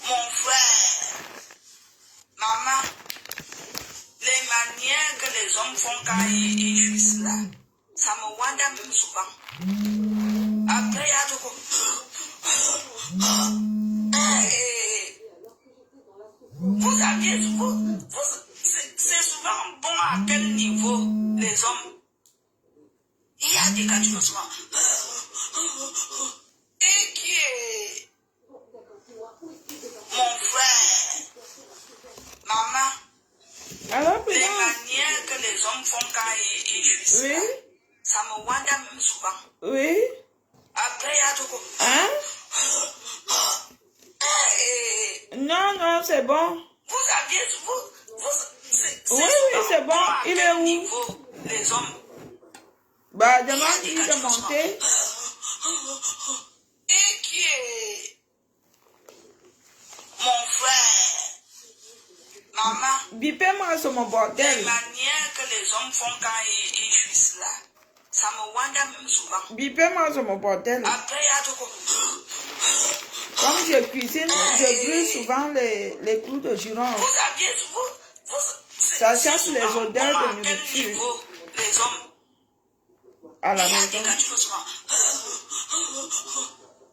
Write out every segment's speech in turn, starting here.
Mon frère, maman, les manières que les hommes font quand ils jouissent là, ça me wanda même souvent. Après, il y a tout comme... Vous aviez... c'est souvent bon à quel niveau les hommes. Il y a des cas du souvent. Et qui est mon frère, maman, Alors, les manières que les hommes font quand ils jouissent, oui, là, ça me wanda même souvent. oui, Après, il y a tout comme... hein? Non, non, c'est bon. Vous aviez... Oui, oui, c'est bon. Il est où? Niveau, les hommes. Bah, demande-lui de monter. Et qui est mon frère, maman, Bipez-moi sur mon les bordel. manières que les hommes font quand ils jouissent là, ça me wanda même souvent. Bipez-moi sur mon bordel. Après, il y a tout comme... Comme je cuisine, je brûle souvent les clous de girofle. Vous aviez... Ça chasse les odeurs de à quel nourriture niveau les hommes. à la Il y a des maison. cas du souvent.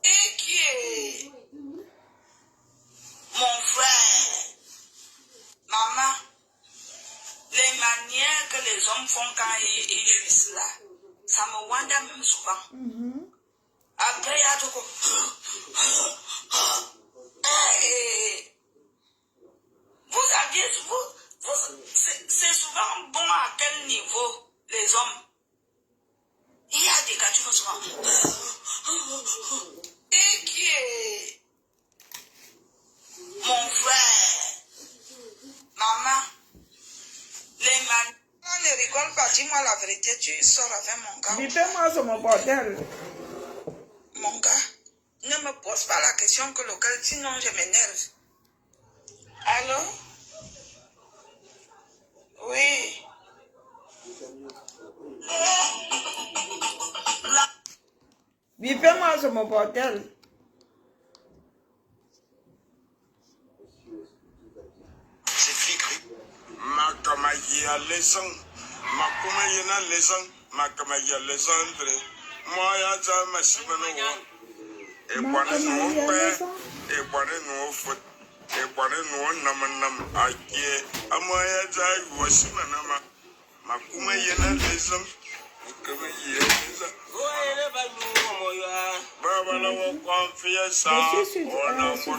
Et qui est mon frère, maman, les manières que les hommes font quand ils jouissent là, ça me wanda même souvent. Après, il y a tout comme... Vous aviez... c'est souvent bon à quel niveau les hommes. Il y a des cas du souvent. Et qui est mon frère, maman, les manières... Ne rigole pas, dis-moi la vérité, tu sors avec mon gars. Bipez-moi sur mon bordel. Mon gars, ne me pose pas la question que lequel, sinon je m'énerve. Allô? Oui. Bipez-moi sur mon bordel. C'est flic. Makamaya leçon, makumayena leçon, makamaya lesandre. Moi ya za masimano. E bwana no pe, e bwana no foot, e bwana no namanam akie. Amoya za wasimana ma. Makumayena leçon, makamaya leçon. Baba la wo confiance, ona mo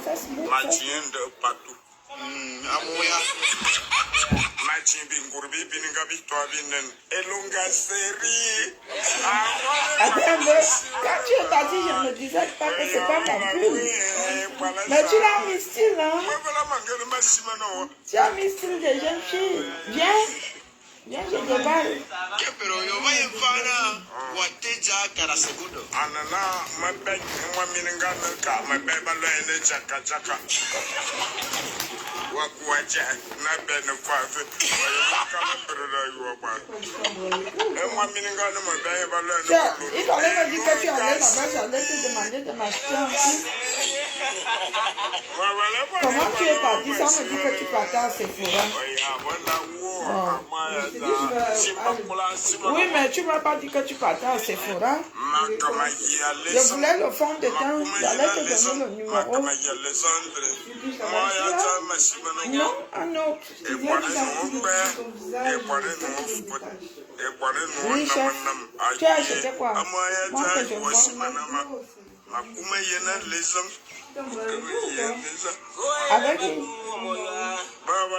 machiende patu. Amoya Machimbi ngurbi bininga bitwa binen elonga série. Attends, quand tu es parti, je ne disais pas que c'est pas mon pull. Mais tu l'as mis style, hein? Tu as mis style de jeune fille. Viens. Viens, je déballe. Pero yo voy en fana. Wateja cara segundo. Anana, mabe, mwa mininga nka, mabe balo ene jaka jaka. Wakuaja, na bene fafe. Kama brother you are. Mwa mininga no mabe balo ene. Il fallait me dire que tu allais là-bas, j'allais te demander de m'acheter un pull. Comment tu es parti sans me dire que tu partais à Sephora? Oui, mais tu ne m'as pas dit que tu partais à Sephora. Je voulais le fond de teint. J'allais te donner le numéro. Non, un autre. Oui, chef. Tu as acheté quoi? Moi que je vois. Avec une...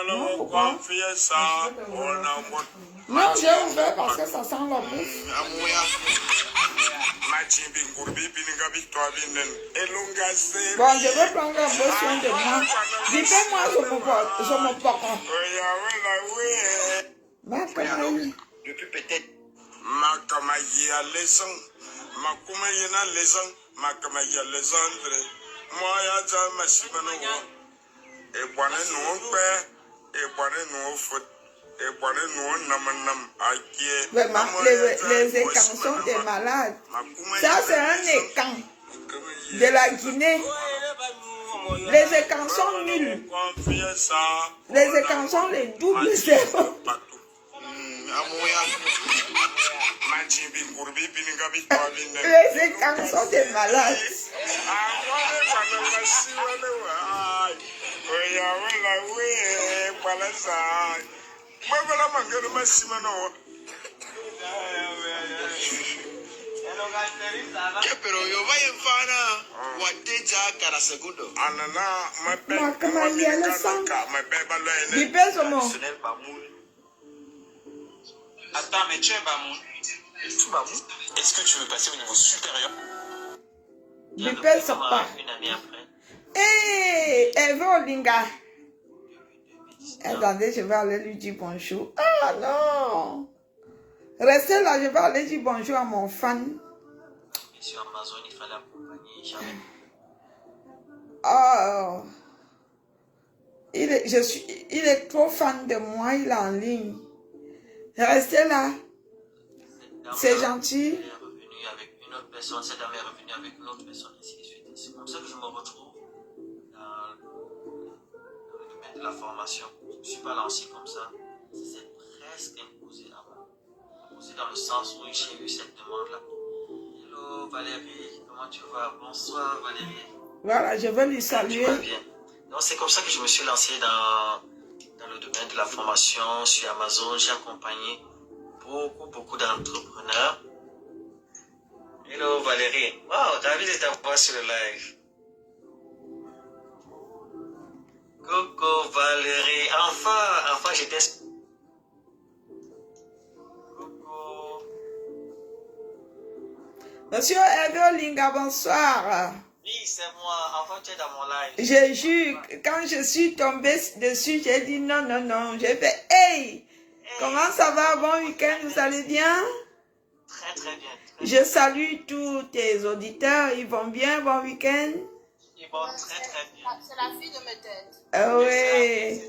Non, pourquoi? Non, j'ai ouvert parce que ça sent la bouffe. Bon, je vais prendre un peu soin de moi. Dites-moi sur mon portable. Depuis peut-être. Makamaya leçon, makumayena leçon, makamaya lesandre. Moi ya za masimano. E bwana no pe, e bwana no foot, e bwana no namanam akie. Vraiment, les écans sont des malades. Ça, c'est un écan. de la Guinée. Les écrans sont nuls. Les écrans sont les doubles zéros. Les écrans sont des malades. Pero yo vaya en fana, wateja cada segundo. Attends, mais tu es Bamoun. Est-ce que tu veux passer au niveau supérieur? Une année après. Hé, Eve Olinga. Attendez, je vais aller lui dire bonjour. Ah non. Restez là, je vais aller dire bonjour à mon fan. Sur Amazon, il fallait accompagner jamais. Oh. Il est trop fan de moi, il est en ligne. Restez là. C'est gentil. Elle est revenue avec une autre personne, cette dame est revenue avec une autre personne, ainsi de suite. C'est comme ça que je me retrouve dans le domaine de la formation. Je ne suis pas lancé comme ça. C'est presque imposé à moi. Imposé dans le sens où j'ai eu cette demande-là. Hello Valérie, comment tu vas? Bonsoir Valérie. Voilà, je veux lui saluer. Bien. Donc c'est comme ça que je me suis lancé dans le domaine de la formation sur Amazon. J'ai accompagné beaucoup d'entrepreneurs. Hello Valérie. Wow, David est à voir sur le live. Coucou Valérie. Enfin j'étais... Coucou. Monsieur Eve Olinga, bonsoir. Oui, c'est moi. Enfin tu es dans mon live. J'ai jure, quand je suis tombée dessus, j'ai dit non. J'ai fait hey, comment ça va? Bon week-end, vous allez bien? Très bien. Je salue tous tes auditeurs, ils vont bien, bon week-end? Ils vont très bien. C'est la fille de mes têtes. Ah oui.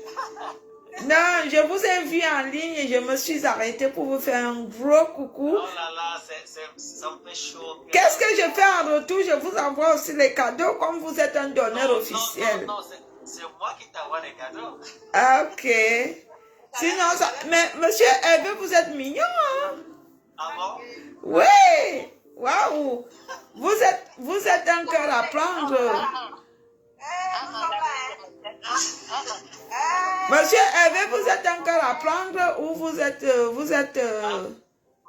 Non, je vous ai vu en ligne et je me suis arrêtée pour vous faire un gros coucou. Oh là là, ça me fait chaud. Qu'est-ce que je fais en retour? Je vous envoie aussi les cadeaux comme vous êtes un donneur officiel. Non, c'est moi qui t'envoie les cadeaux. Ah, ok. Sinon, ça... Mais monsieur Eve, vous êtes mignon, hein? Ah bon? Oui. Waouh. Vous êtes un cœur à prendre. Monsieur Eve, vous êtes un cœur à prendre ou vous êtes...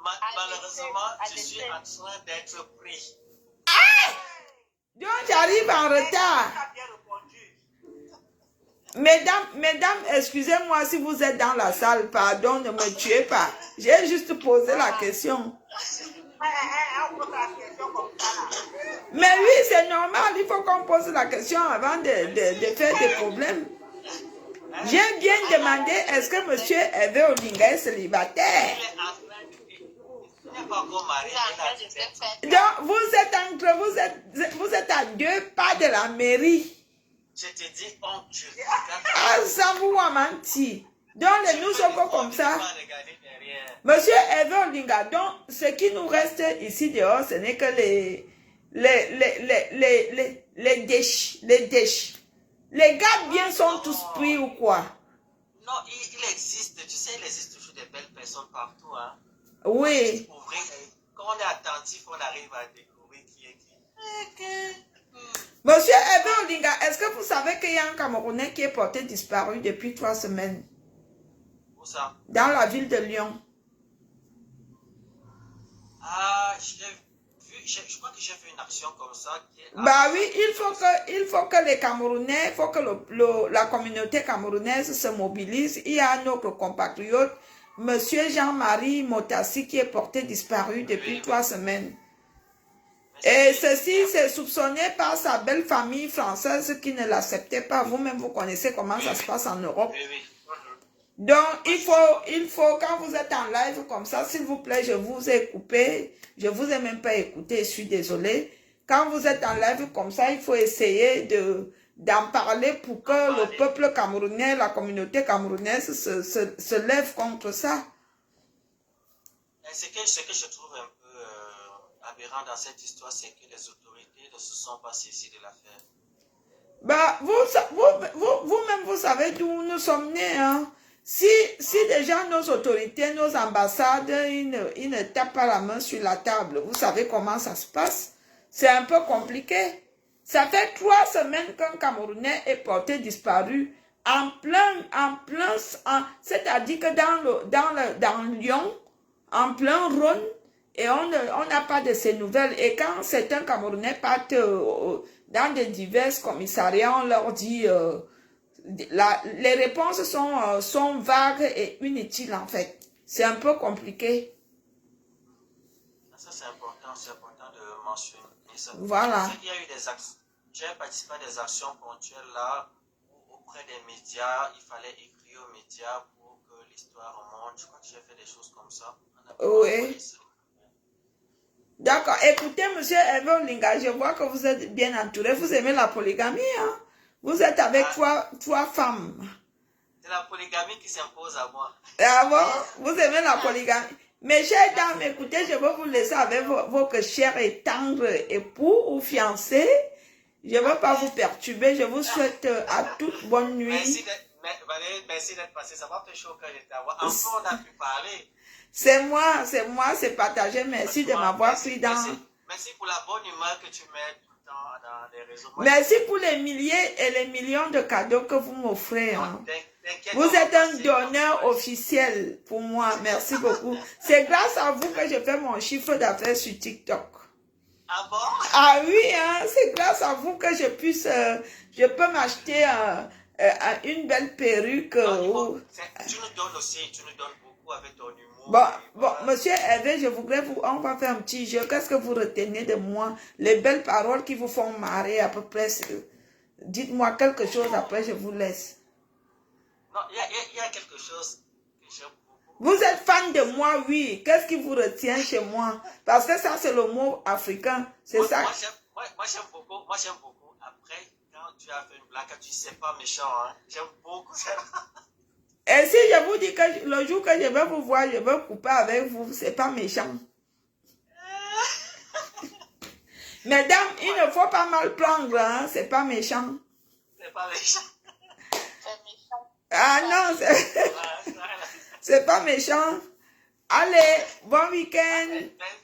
Malheureusement, je suis en train d'être pris. Donc, j'arrive en retard. Mesdames, excusez-moi si vous êtes dans la salle, pardon, ne me tuez pas. J'ai juste posé la question. Mais oui, c'est normal, il faut qu'on pose la question avant de faire des problèmes. J'ai bien demandé, est-ce que monsieur Eve Olinga est célibataire? Donc, vous êtes à 2 pas de la mairie. Je te dis, tu ah, ça vous a menti. Donc, les nous sommes comme ça. Monsieur Eve Olinga, donc, ce qui nous reste ici dehors, ce n'est que les déchets. Les gardiens sont tous pris ou quoi? Non, il existe, tu sais, il existe toujours des belles personnes partout, hein. Oui. Quand on est attentif, on arrive à découvrir qui est qui. Monsieur Eve Olinga, est-ce que vous savez qu'il y a un Camerounais qui est porté disparu depuis 3 semaines? Où ça? Dans la ville de Lyon. Ah, je crois que j'ai vu une action comme ça. Bah oui, il faut que les Camerounais, il faut que la communauté camerounaise se mobilise. Il y a notre compatriote, monsieur Jean-Marie Motassi, qui est porté disparu depuis 3 semaines. Et ceci, c'est soupçonné par sa belle famille française qui ne l'acceptait pas. Vous-même, vous connaissez comment ça se passe en Europe. Donc, il faut, quand vous êtes en live comme ça, s'il vous plaît, je vous ai coupé. Je vous ai même pas écouté, je suis désolée. Quand vous êtes en live comme ça, il faut essayer d'en parler pour que le peuple camerounais, la communauté camerounaise se lève contre ça. Ce que je trouve un peu aberrant dans cette histoire, c'est que les autorités ne se sont pas saisies de l'affaire. Bah, vous-même, vous savez d'où nous sommes nés. Hein? Si déjà nos autorités, nos ambassades, ils ne tapent pas la main sur la table, vous savez comment ça se passe? C'est un peu compliqué. Ça fait 3 semaines qu'un Camerounais est porté disparu c'est-à-dire que dans Lyon, en plein Rhône, et on n'a pas de ces nouvelles. Et quand certains Camerounais partent dans des divers commissariats, on leur dit, les réponses sont vagues et inutiles en fait. C'est un peu compliqué. Ça c'est important de mentionner ça. Voilà. Il y a eu des actions, j'ai participé à des actions ponctuelles là, où auprès des médias, il fallait écrire aux médias pour que l'histoire remonte. Je crois que j'ai fait des choses comme ça. Oui. D'accord. Écoutez, monsieur Hervé Olinga, je vois que vous êtes bien entouré. Vous aimez la polygamie, hein? Vous êtes avec trois femmes. C'est la polygamie qui s'impose à moi. Ah bon? Vous aimez la polygamie? Mes chers dames, écoutez, je vais vous laisser avec vos chers et tendres époux ou fiancés. Je ne veux pas vous perturber. Je vous souhaite à toute bonne nuit. Merci d'être passé. Ça m'a fait chaud quand j'étais à voir. Enfin, on a pu parler. C'est moi, c'est partagé. Merci de m'avoir pris dans... Merci pour la bonne humeur que tu mets tout le temps dans les réseaux. Merci pour les milliers et les millions de cadeaux que vous m'offrez. Hein. Vous êtes un donneur officiel pour moi. Merci beaucoup. C'est grâce à vous que je fais mon chiffre d'affaires sur TikTok. Ah bon? Ah oui, hein, c'est grâce à vous que je peux m'acheter une belle perruque. Non, tu nous donnes aussi, tu nous donnes beaucoup avec ton humour. Bon, monsieur Hervé, on va faire un petit jeu. Qu'est-ce que vous retenez de moi? Les belles paroles qui vous font marrer à peu près. Dites-moi quelque chose, après je vous laisse. Non, il y a quelque chose que j'aime beaucoup. Vous êtes fan de moi, oui. Qu'est-ce qui vous retient chez moi? Parce que ça, c'est le mot africain. C'est ça. Moi, j'aime beaucoup. Après, quand tu as fait une blague, tu sais pas méchant, hein. J'aime beaucoup ça. Et si je vous dis que le jour que je vais vous voir, je vais couper avec vous, c'est pas méchant. Mesdames, il ne faut pas mal prendre, hein. C'est pas méchant. C'est pas méchant. Ah non, c'est pas méchant. Allez, bon week-end.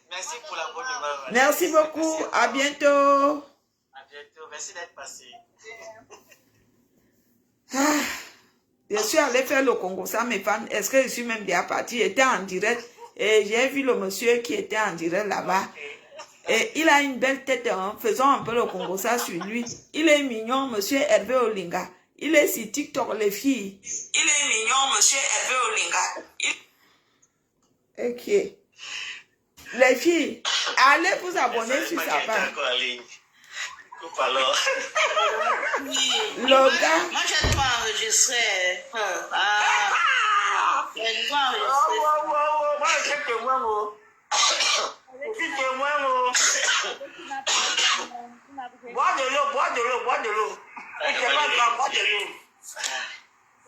Merci pour la bonne humeur. Merci beaucoup. À bientôt. À bientôt. Merci d'être passé. Je suis allée faire le Congo, ça mes fans. Est-ce que je suis même déjà partie? J'étais en direct et j'ai vu le monsieur qui était en direct là-bas. Et il a une belle tête, hein. Faisons un peu le Congo ça sur lui. Il est mignon, monsieur Hervé Olinga. Il est sur TikTok, les filles. Il est mignon, monsieur Hervé Olinga. Ok. Les filles, allez vous abonner sur sa page. Alors. Le gars. Moi, je dois enregistrer. Je dois enregistrer. Moi, je suis témoin. Je suis témoin. Bois de l'eau. C'est pas grave, bois de l'eau.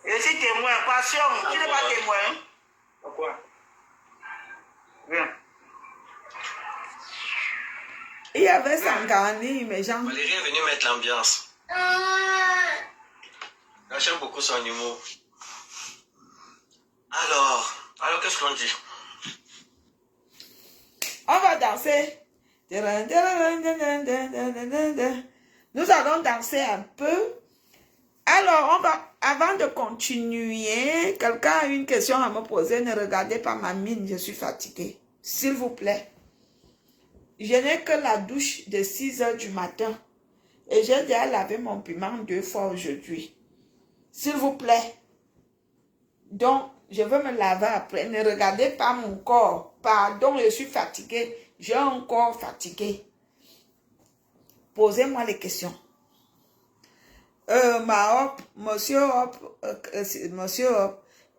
Je suis témoin. Passion, tu n'es pas témoin. Pourquoi? Viens. Il y avait Sangani, mes gens. Valérie est venue mettre l'ambiance. J'aime beaucoup son humour. Alors qu'est-ce qu'on dit? On va danser. Nous allons danser un peu. Alors, avant de continuer, quelqu'un a une question à me poser. Ne regardez pas ma mine, je suis fatiguée. S'il vous plaît. Je n'ai que la douche de 6 h du matin. Et j'ai déjà lavé mon piment 2 fois aujourd'hui. S'il vous plaît. Donc, je veux me laver après. Ne regardez pas mon corps. Pardon, je suis fatiguée. J'ai un corps fatigué. Posez-moi les questions. Monsieur Hop,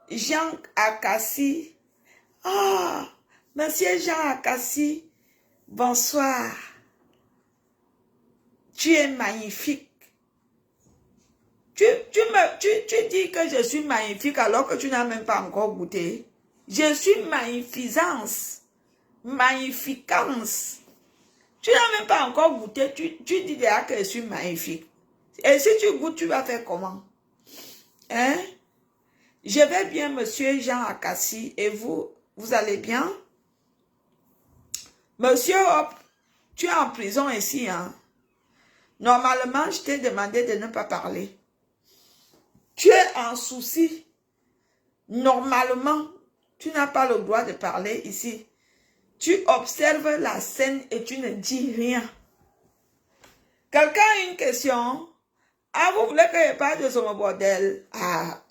Jean Akassi. Ah, monsieur Jean Akassi, bonsoir. Tu es magnifique. Tu dis que je suis magnifique alors que tu n'as même pas encore goûté. Je suis magnificence. Magnificence. Tu n'as même pas encore goûté. Tu dis déjà que je suis magnifique. Et si tu goûtes, tu vas faire comment? Hein? Je vais bien, monsieur Jean Akassi. Et vous allez bien? Monsieur Hop, tu es en prison ici, hein? Normalement, je t'ai demandé de ne pas parler. Tu es en souci. Normalement, tu n'as pas le droit de parler ici. Tu observes la scène et tu ne dis rien. Quelqu'un a une question? Ah, vous voulez que je parle de son bordel? Ah,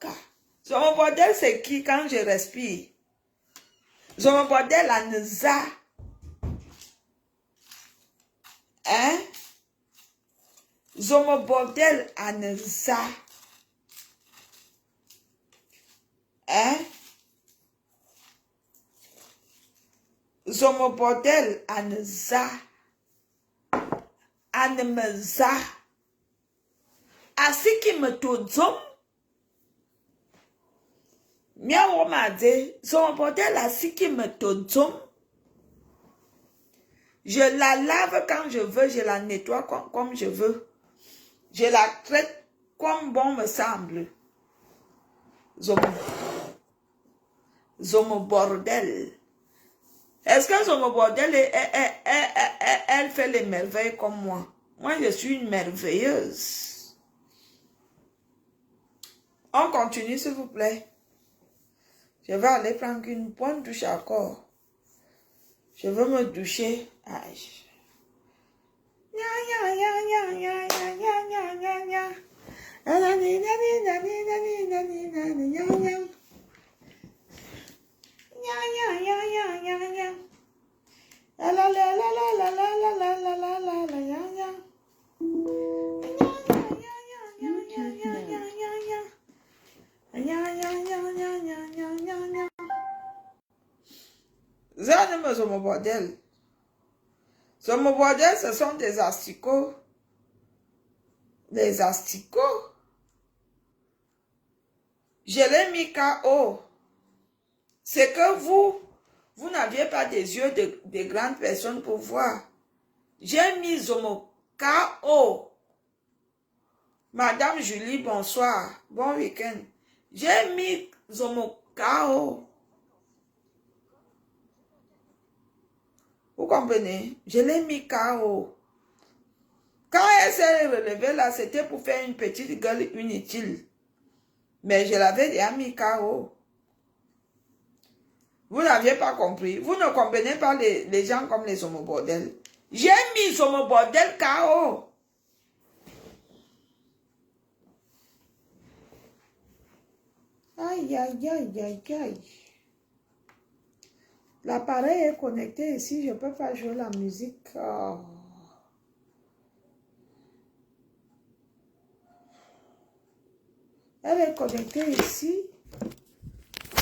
son bordel, c'est qui quand je respire? Son bordel, la Neza. Hein? Zomo bordel aneza. Hein? Zomo bordel aneza. Anemeza. Asiki me todzom. Miawo made. Zomo bordel asiki me todzom. Je la lave quand je veux, je la nettoie comme je veux. Je la traite comme bon me semble. Zomo bordel. Est-ce que Zomo bordel, elle fait les merveilles comme moi? Moi, je suis une merveilleuse. On continue, s'il vous plaît. Je vais aller prendre une bonne douche encore. Je veux me doucher. Aïe. Zomo bordel. Zomo bordel, ce sont des asticots. Des asticots. Je l'ai mis KO. C'est que vous n'aviez pas des yeux de grandes personnes pour voir. J'ai mis Zomo KO. Madame Julie, bonsoir. Bon week-end. J'ai mis Zomo KO. Vous comprenez? Je l'ai mis KO. Quand elle s'est relevée là, c'était pour faire une petite gueule inutile. Mais je l'avais déjà mis KO. Vous n'aviez pas compris. Vous ne comprenez pas les gens comme les homobordels. J'ai mis homobordel KO. Aïe, aïe, aïe, aïe, aïe. L'appareil est connecté ici. Je ne peux pas jouer la musique. Oh. Elle est connectée ici.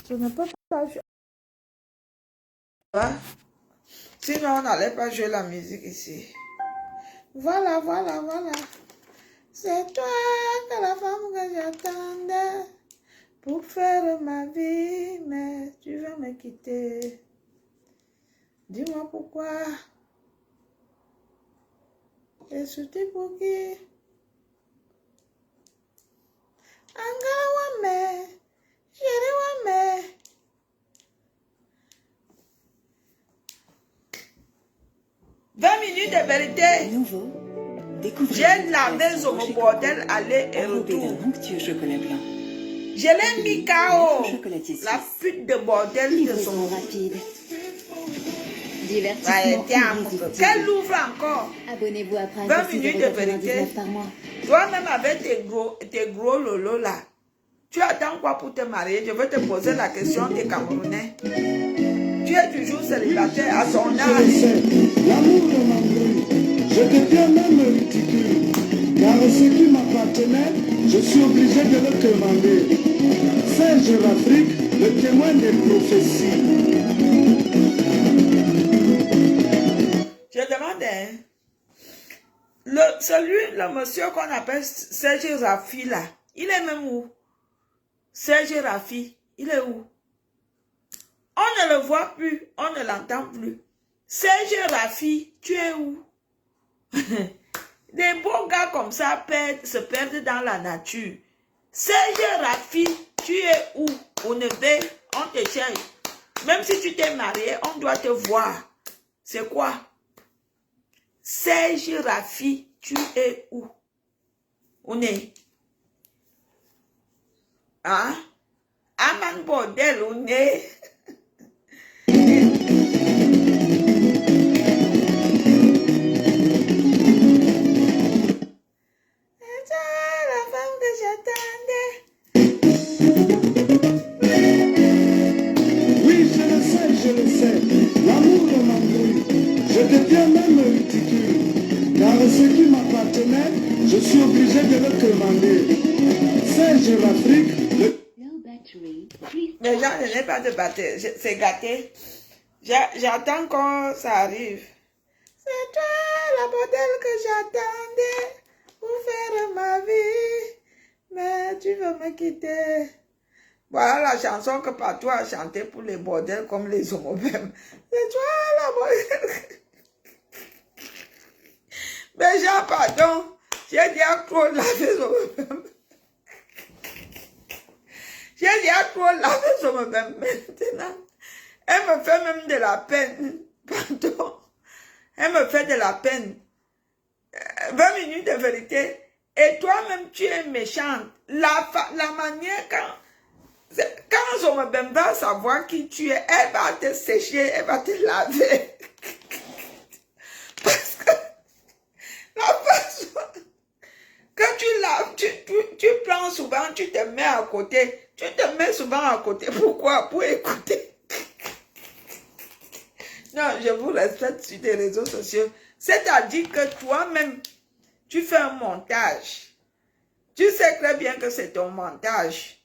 Je ne peux pas jouer. Sinon, on n'allait pas jouer la musique ici. Voilà, voilà, voilà. C'est toi que la femme que j'attendais pour faire ma vie, mais tu veux me quitter. Dis-moi pourquoi. Et surtout pour qui? Angawame, Jeriwame. Minutes de vérité. Nouveau. J'ai lavé sur mon bordel aller et retour. Chocolat blanc. Je l'ai mis KO. La pute de bordel de son rapide. Divertissement. Qu'elle ouvre encore. Abonnez-vous à Prime 20 minutes de vérité. par mois. Toi-même avec tes gros lolos là. Tu attends quoi pour te marier? Je veux te poser la question des Camerounais. Tu es toujours célibataire à son âge. L'amour de ma vie, je deviens même ridicule. Car ce qui m'appartenait, je suis obligé de le demander. Serge l'Afrique, le témoin des prophéties. Je demande, hein, le monsieur qu'on appelle Serge Rafi là, il est même où? Serge Rafi, il est où? On ne le voit plus, on ne l'entend plus. Serge Rafi, tu es où? Des beaux gars comme ça se perdent dans la nature. Serge Rafi, tu es où? On ne veut, on te cherche. Même si tu t'es marié, on doit te voir. C'est quoi? Serge Rafi, tu es où? On est. Hein? Aman bordel, on est. La femme que j'attendais. Oui, je le sais. L'amour m'embrouille. Je deviens même ridicule. Car ce qui m'appartenait, je suis obligé de le demander. Serge l'Afrique, le... Mais genre, je n'ai pas de batterie. C'est gâté. J'attends quand ça arrive. C'est toi, la modèle que j'attendais pour faire ma vie. Mais tu veux me quitter. Voilà la chanson que Patou a chantée pour les bordels comme les homophones. C'est toi, la modèle. Mais genre, pardon. J'ai déjà trop lavé les homophones. J'ai déjà trop lavé les homophones maintenant. Elle me fait même de la peine. Pardon. Elle me fait de la peine. 20 minutes de vérité. Et toi-même, tu es méchante. La manière quand Zomobem va savoir qui tu es, elle va te sécher, elle va te laver. Parce que la façon que tu laves, tu prends souvent, tu te mets à côté. Tu te mets souvent à côté. Pourquoi? Pour écouter. Non, je vous respecte sur les réseaux sociaux. C'est-à-dire que toi-même, tu fais un montage. Tu sais très bien que c'est ton montage.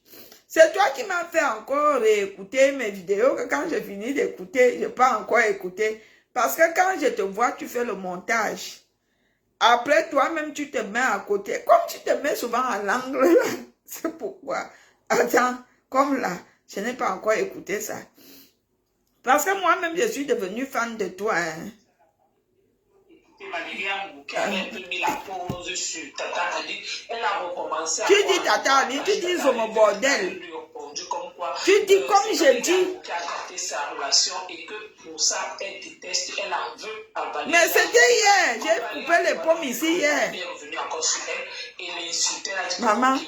C'est toi qui m'as fait encore écouter mes vidéos, que quand je finis d'écouter, je n'ai pas encore écouté. Parce que quand je te vois, tu fais le montage. Après, toi-même, tu te mets à côté. Comme tu te mets souvent à l'angle là, c'est pourquoi. Attends, comme là, je n'ai pas encore écouté ça. Parce que moi-même, je suis devenue fan de toi. Hein. Tu dis Tata Ali, tu dis mon bordel. Tu dis comme je dis. Mais c'était hier, j'ai coupé les pommes ici hier. Maman,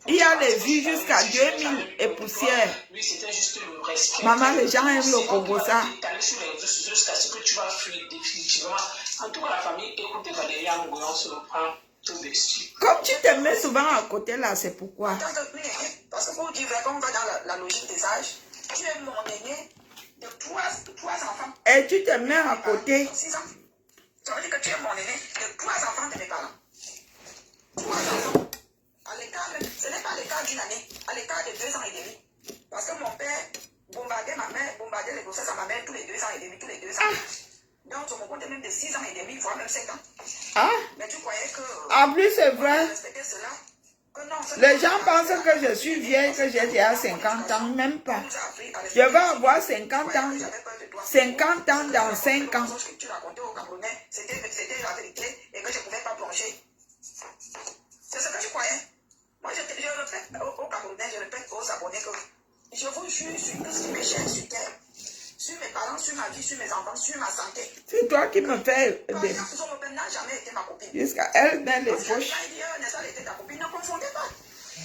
il y a les vues jusqu'à 2000 et poussière. Maman, les gens aiment le Congo ça. En tout cas, la famille, écoutez Valérie Amougouan se reprend tout dessus. Comme tu te mets souvent à côté là, c'est pourquoi. Parce que pour dire vrai, quand on va dans la logique des âges, tu es mon aîné de 3 enfants. Et tu te mets à côté. 6 ans. Ça veut dire que tu es mon aîné de 3 enfants de mes parents. 3 enfants. À l'écart, ce n'est pas l'écart d'une année, à l'écart de 2 ans et demi. Parce que mon père bombardait ma mère, bombardait les grossesses à ma mère tous les 2 ans et demi, tous les 2 ans. Donc, on me comptait même de 6 ans et demi, voire même 7 ans. Ah. Mais tu croyais que... En plus, c'est vrai. Cela, que non, les gens pensent que je suis vieille, que j'ai déjà 50 ans, même pas. Je vais avoir 50 ans. 50 ans dans 5 ans. Ce que tu racontais au Camerounais, c'était la vérité et que je ne pouvais pas plonger. C'est ce que tu croyais. Moi, je répète aux Camerounais, je répète aux Abonnés que je vous jure sur tout ce qui m'est cher sur terre. Sur mes parents, sur ma vie, sur mes enfants, sur ma santé. C'est toi qui me fais aider. Zomobem n'a jamais été ma copine. Jusqu'à elle met les poches. Nessa était ta copine, ne confondez pas.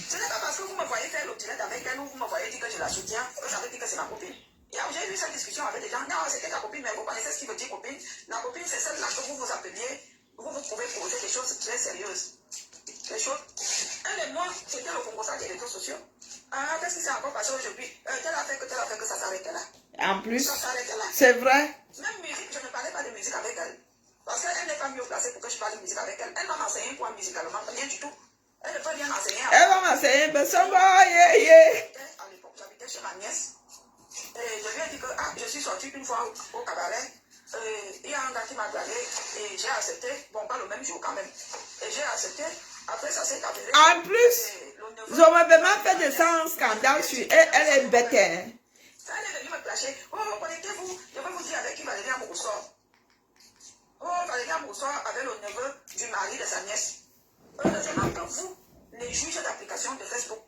Ce n'est pas parce que vous me voyez faire l'optilette avec elle ou vous me voyez dire que je la soutiens que j'avais dit que c'est ma copine. J'ai eu cette discussion avec des gens. Non, c'était ta copine, mais vous connaissez ce qui veut dire copine. La copine, c'est celle-là que vous vous appeliez. Vous pouvez poser des choses très sérieuses. Des choses. Elle et moi, c'était le Congo ça des réseaux sociaux. Ah, qu'est-ce qui s'est encore passé aujourd'hui? Tel a fait que ça s'arrêtait là. En plus, c'est vrai. Même musique, je ne parlais pas de musique avec elle. Parce qu'elle n'est pas mieux placée pour que je parle de musique avec elle. Elle va m'enseigner un point musicalement, rien du tout. Elle ne peut rien enseigner. Elle va m'enseigner, mais ça va, yeah. À l'époque, j'habitais chez ma nièce. Et je lui ai dit que je suis sortie une fois au cabaret. Il y a un gars qui m'a regardé et j'ai accepté. Bon, pas le même jour quand même. Et j'ai accepté. Après, ça s'est avéré. En plus, Zomobem a fait de ça un scandale sur elle. Elle est bête. Hein. Ça, elle est venue me clasher. Oh, connectez-vous. Je vais vous dire avec qui Valérie Amougou sort. Oh, Valérie Bonsoir avec le neveu du mari de sa nièce. Heureusement que vous, les juges d'application de Facebook,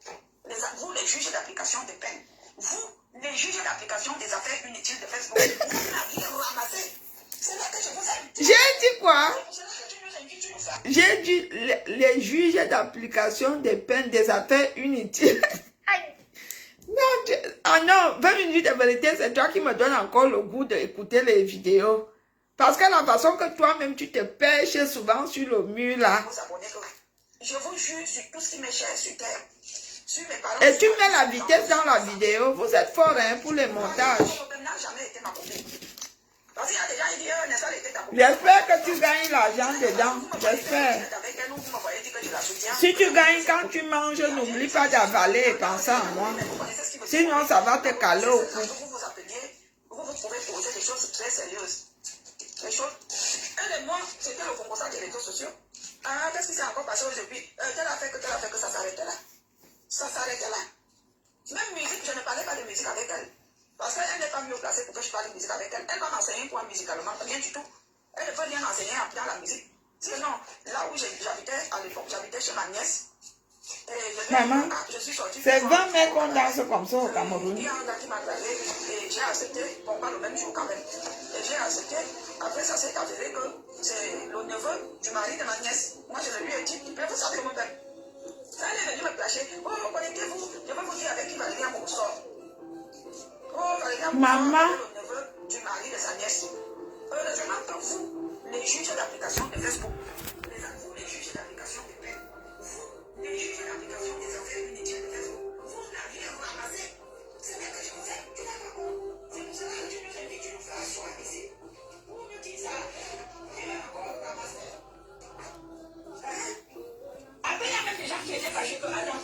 vous, les juges d'application de peine, vous, les juges d'application des affaires inutiles de Facebook, vous n'aviez ramassé. C'est là que je vous aime. J'ai dit quoi? J'ai dit les juges d'application des peines des affaires inutiles. Non, ah non, 20 minutes de vérité, c'est toi qui me donnes encore le goût d'écouter les vidéos. Parce que la façon que toi-même tu te pêches souvent sur le mur là. Je vous jure sur tout ce qui m'est cher sur terre. Sur mes parents. Et tu mets la vitesse dans la vidéo. Vous êtes fort hein, pour les montages. J'espère que tu gagnes l'argent dedans. J'espère. Si tu gagnes quand tu manges, n'oublie pas d'avaler et penser à moi. Sinon, ça va te caler au cou. Vous pouvez poser des choses très sérieuses. Les choses. Un de moi, c'était le composant des réseaux sociaux. Ah, qu'est-ce qui s'est encore passé aujourd'hui? Tel a fait que ça s'arrête là. Ça s'arrête là. Même musique, je ne parlais pas de musique avec elle. Parce qu'elle n'est pas mieux placée pour que je parle de musique avec elle. Elle va m'enseigner quoi musicalement, rien du tout. Elle ne peut rien enseigner dans la musique. Sinon, là où j'habitais à l'époque, j'habitais chez ma nièce. Maman, c'est 20 mecs qu'on danse comme ça au Cameroun. J'ai accepté, bon, pas le même jour quand même. Et j'ai accepté, après ça s'est avéré que c'est le neveu du mari de ma nièce. Moi je lui ai dit, mais vous savez mon père. Elle est venue me placer. Oh, connectez-vous, je vais vous dire avec qui Valérie Bonsoir. Oh, Valérie Maman. Le neveu du mari de sa nièce. Heureusement que vous, les juges d'application de Facebook, vous, les juges d'application de peine, vous, les juges d'application des affaires inutiles de Facebook, vous n'aviez ramassé. C'est là que je vous aime, tu n'as pas compris. C'est pour cela que tu nous invites, tu nous fais asseoir ici. Vous me dites ça, tu n'as encore ramassé. Après, il y a même des gens qui étaient fâchés que Adam,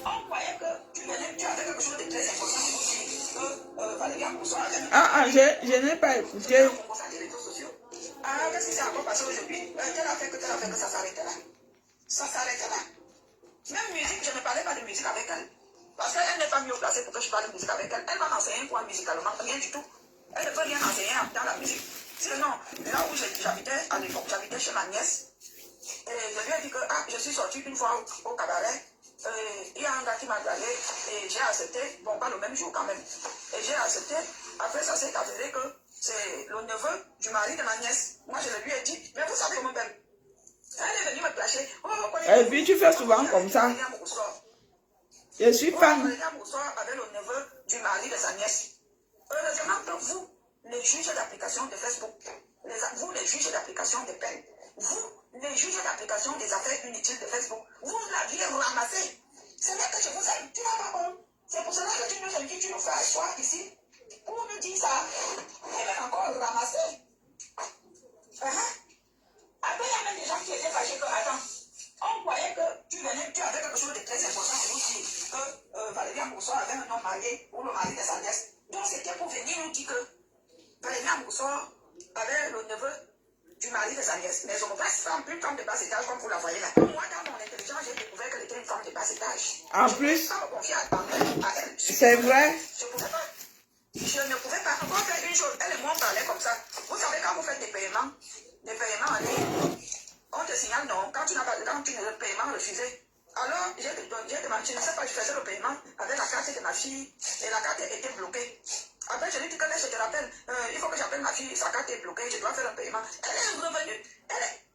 on croyait que tu avais quelque chose de très important pour dire que Valérie Bonsoir avait... Ah, je n'ai pas écouté. Ah, qu'est-ce qui s'est encore passé aujourd'hui? Tel a fait que ça s'arrête là. Ça s'arrête là. Même musique, je ne parlais pas de musique avec elle. Parce qu'elle n'est pas mieux placée pour que je parle de musique avec elle. Elle va m'enseigner quoi musicalement? Rien du tout. Elle ne peut rien enseigner dans la musique. Sinon, là où j'habitais à l'époque, j'habitais chez ma nièce. Et je lui ai dit que je suis sortie une fois au cabaret. Il y a un gars qui m'a dragué et j'ai accepté. Bon, pas le même jour quand même. Et j'ai accepté. Après, ça s'est avéré que c'est le neveu du mari de ma nièce. Moi, je lui ai dit, mais vous savez comment elle. Elle est venue me placer. Oh, et puis tu fais souvent comme ça. Je suis fan. Avec le neveu du mari de sa nièce. Heureusement que vous, les juges d'application de Facebook, vous, les juges d'application de peine, vous, les juges d'application des affaires inutiles de Facebook, vous l'aviez ramassé. C'est là que je vous aime. Tu n'as pas honte. C'est pour cela que tu nous invites, tu nous fais asseoir ici. Pour nous dire ça. Elle est encore ramassée. Après, il y a même des gens qui étaient fâchés que, attends, on croyait que tu avais quelque chose de très important pour nous dire que Valérie Bonsoir avait un homme marié ou le mari de sa nièce. Donc, c'était pour venir nous dire que Valérie Bonsoir avait le neveu du mari de sa nièce. Mais je ne peux pas une femme de bas étage comme vous la voyez là. Moi, dans mon intelligence, j'ai découvert qu'elle était une femme de bas étage. En plus, je ne peux pas me confier à elle. c'est vrai. Je ne pouvais pas. Je ne pouvais pas encore faire une chose. Elle et moi, on parlait comme ça. Vous savez, quand vous faites des paiements en ligne, on te signale non. Quand tu as le paiement refusé, alors j'ai demandé, je ne sais pas, je faisais le paiement avec la carte de ma fille et la carte était bloquée. Après, je lui ai dit que je te rappelle, il faut que j'appelle ma fille, sa carte est bloquée, je dois faire un paiement. Elle est revenue.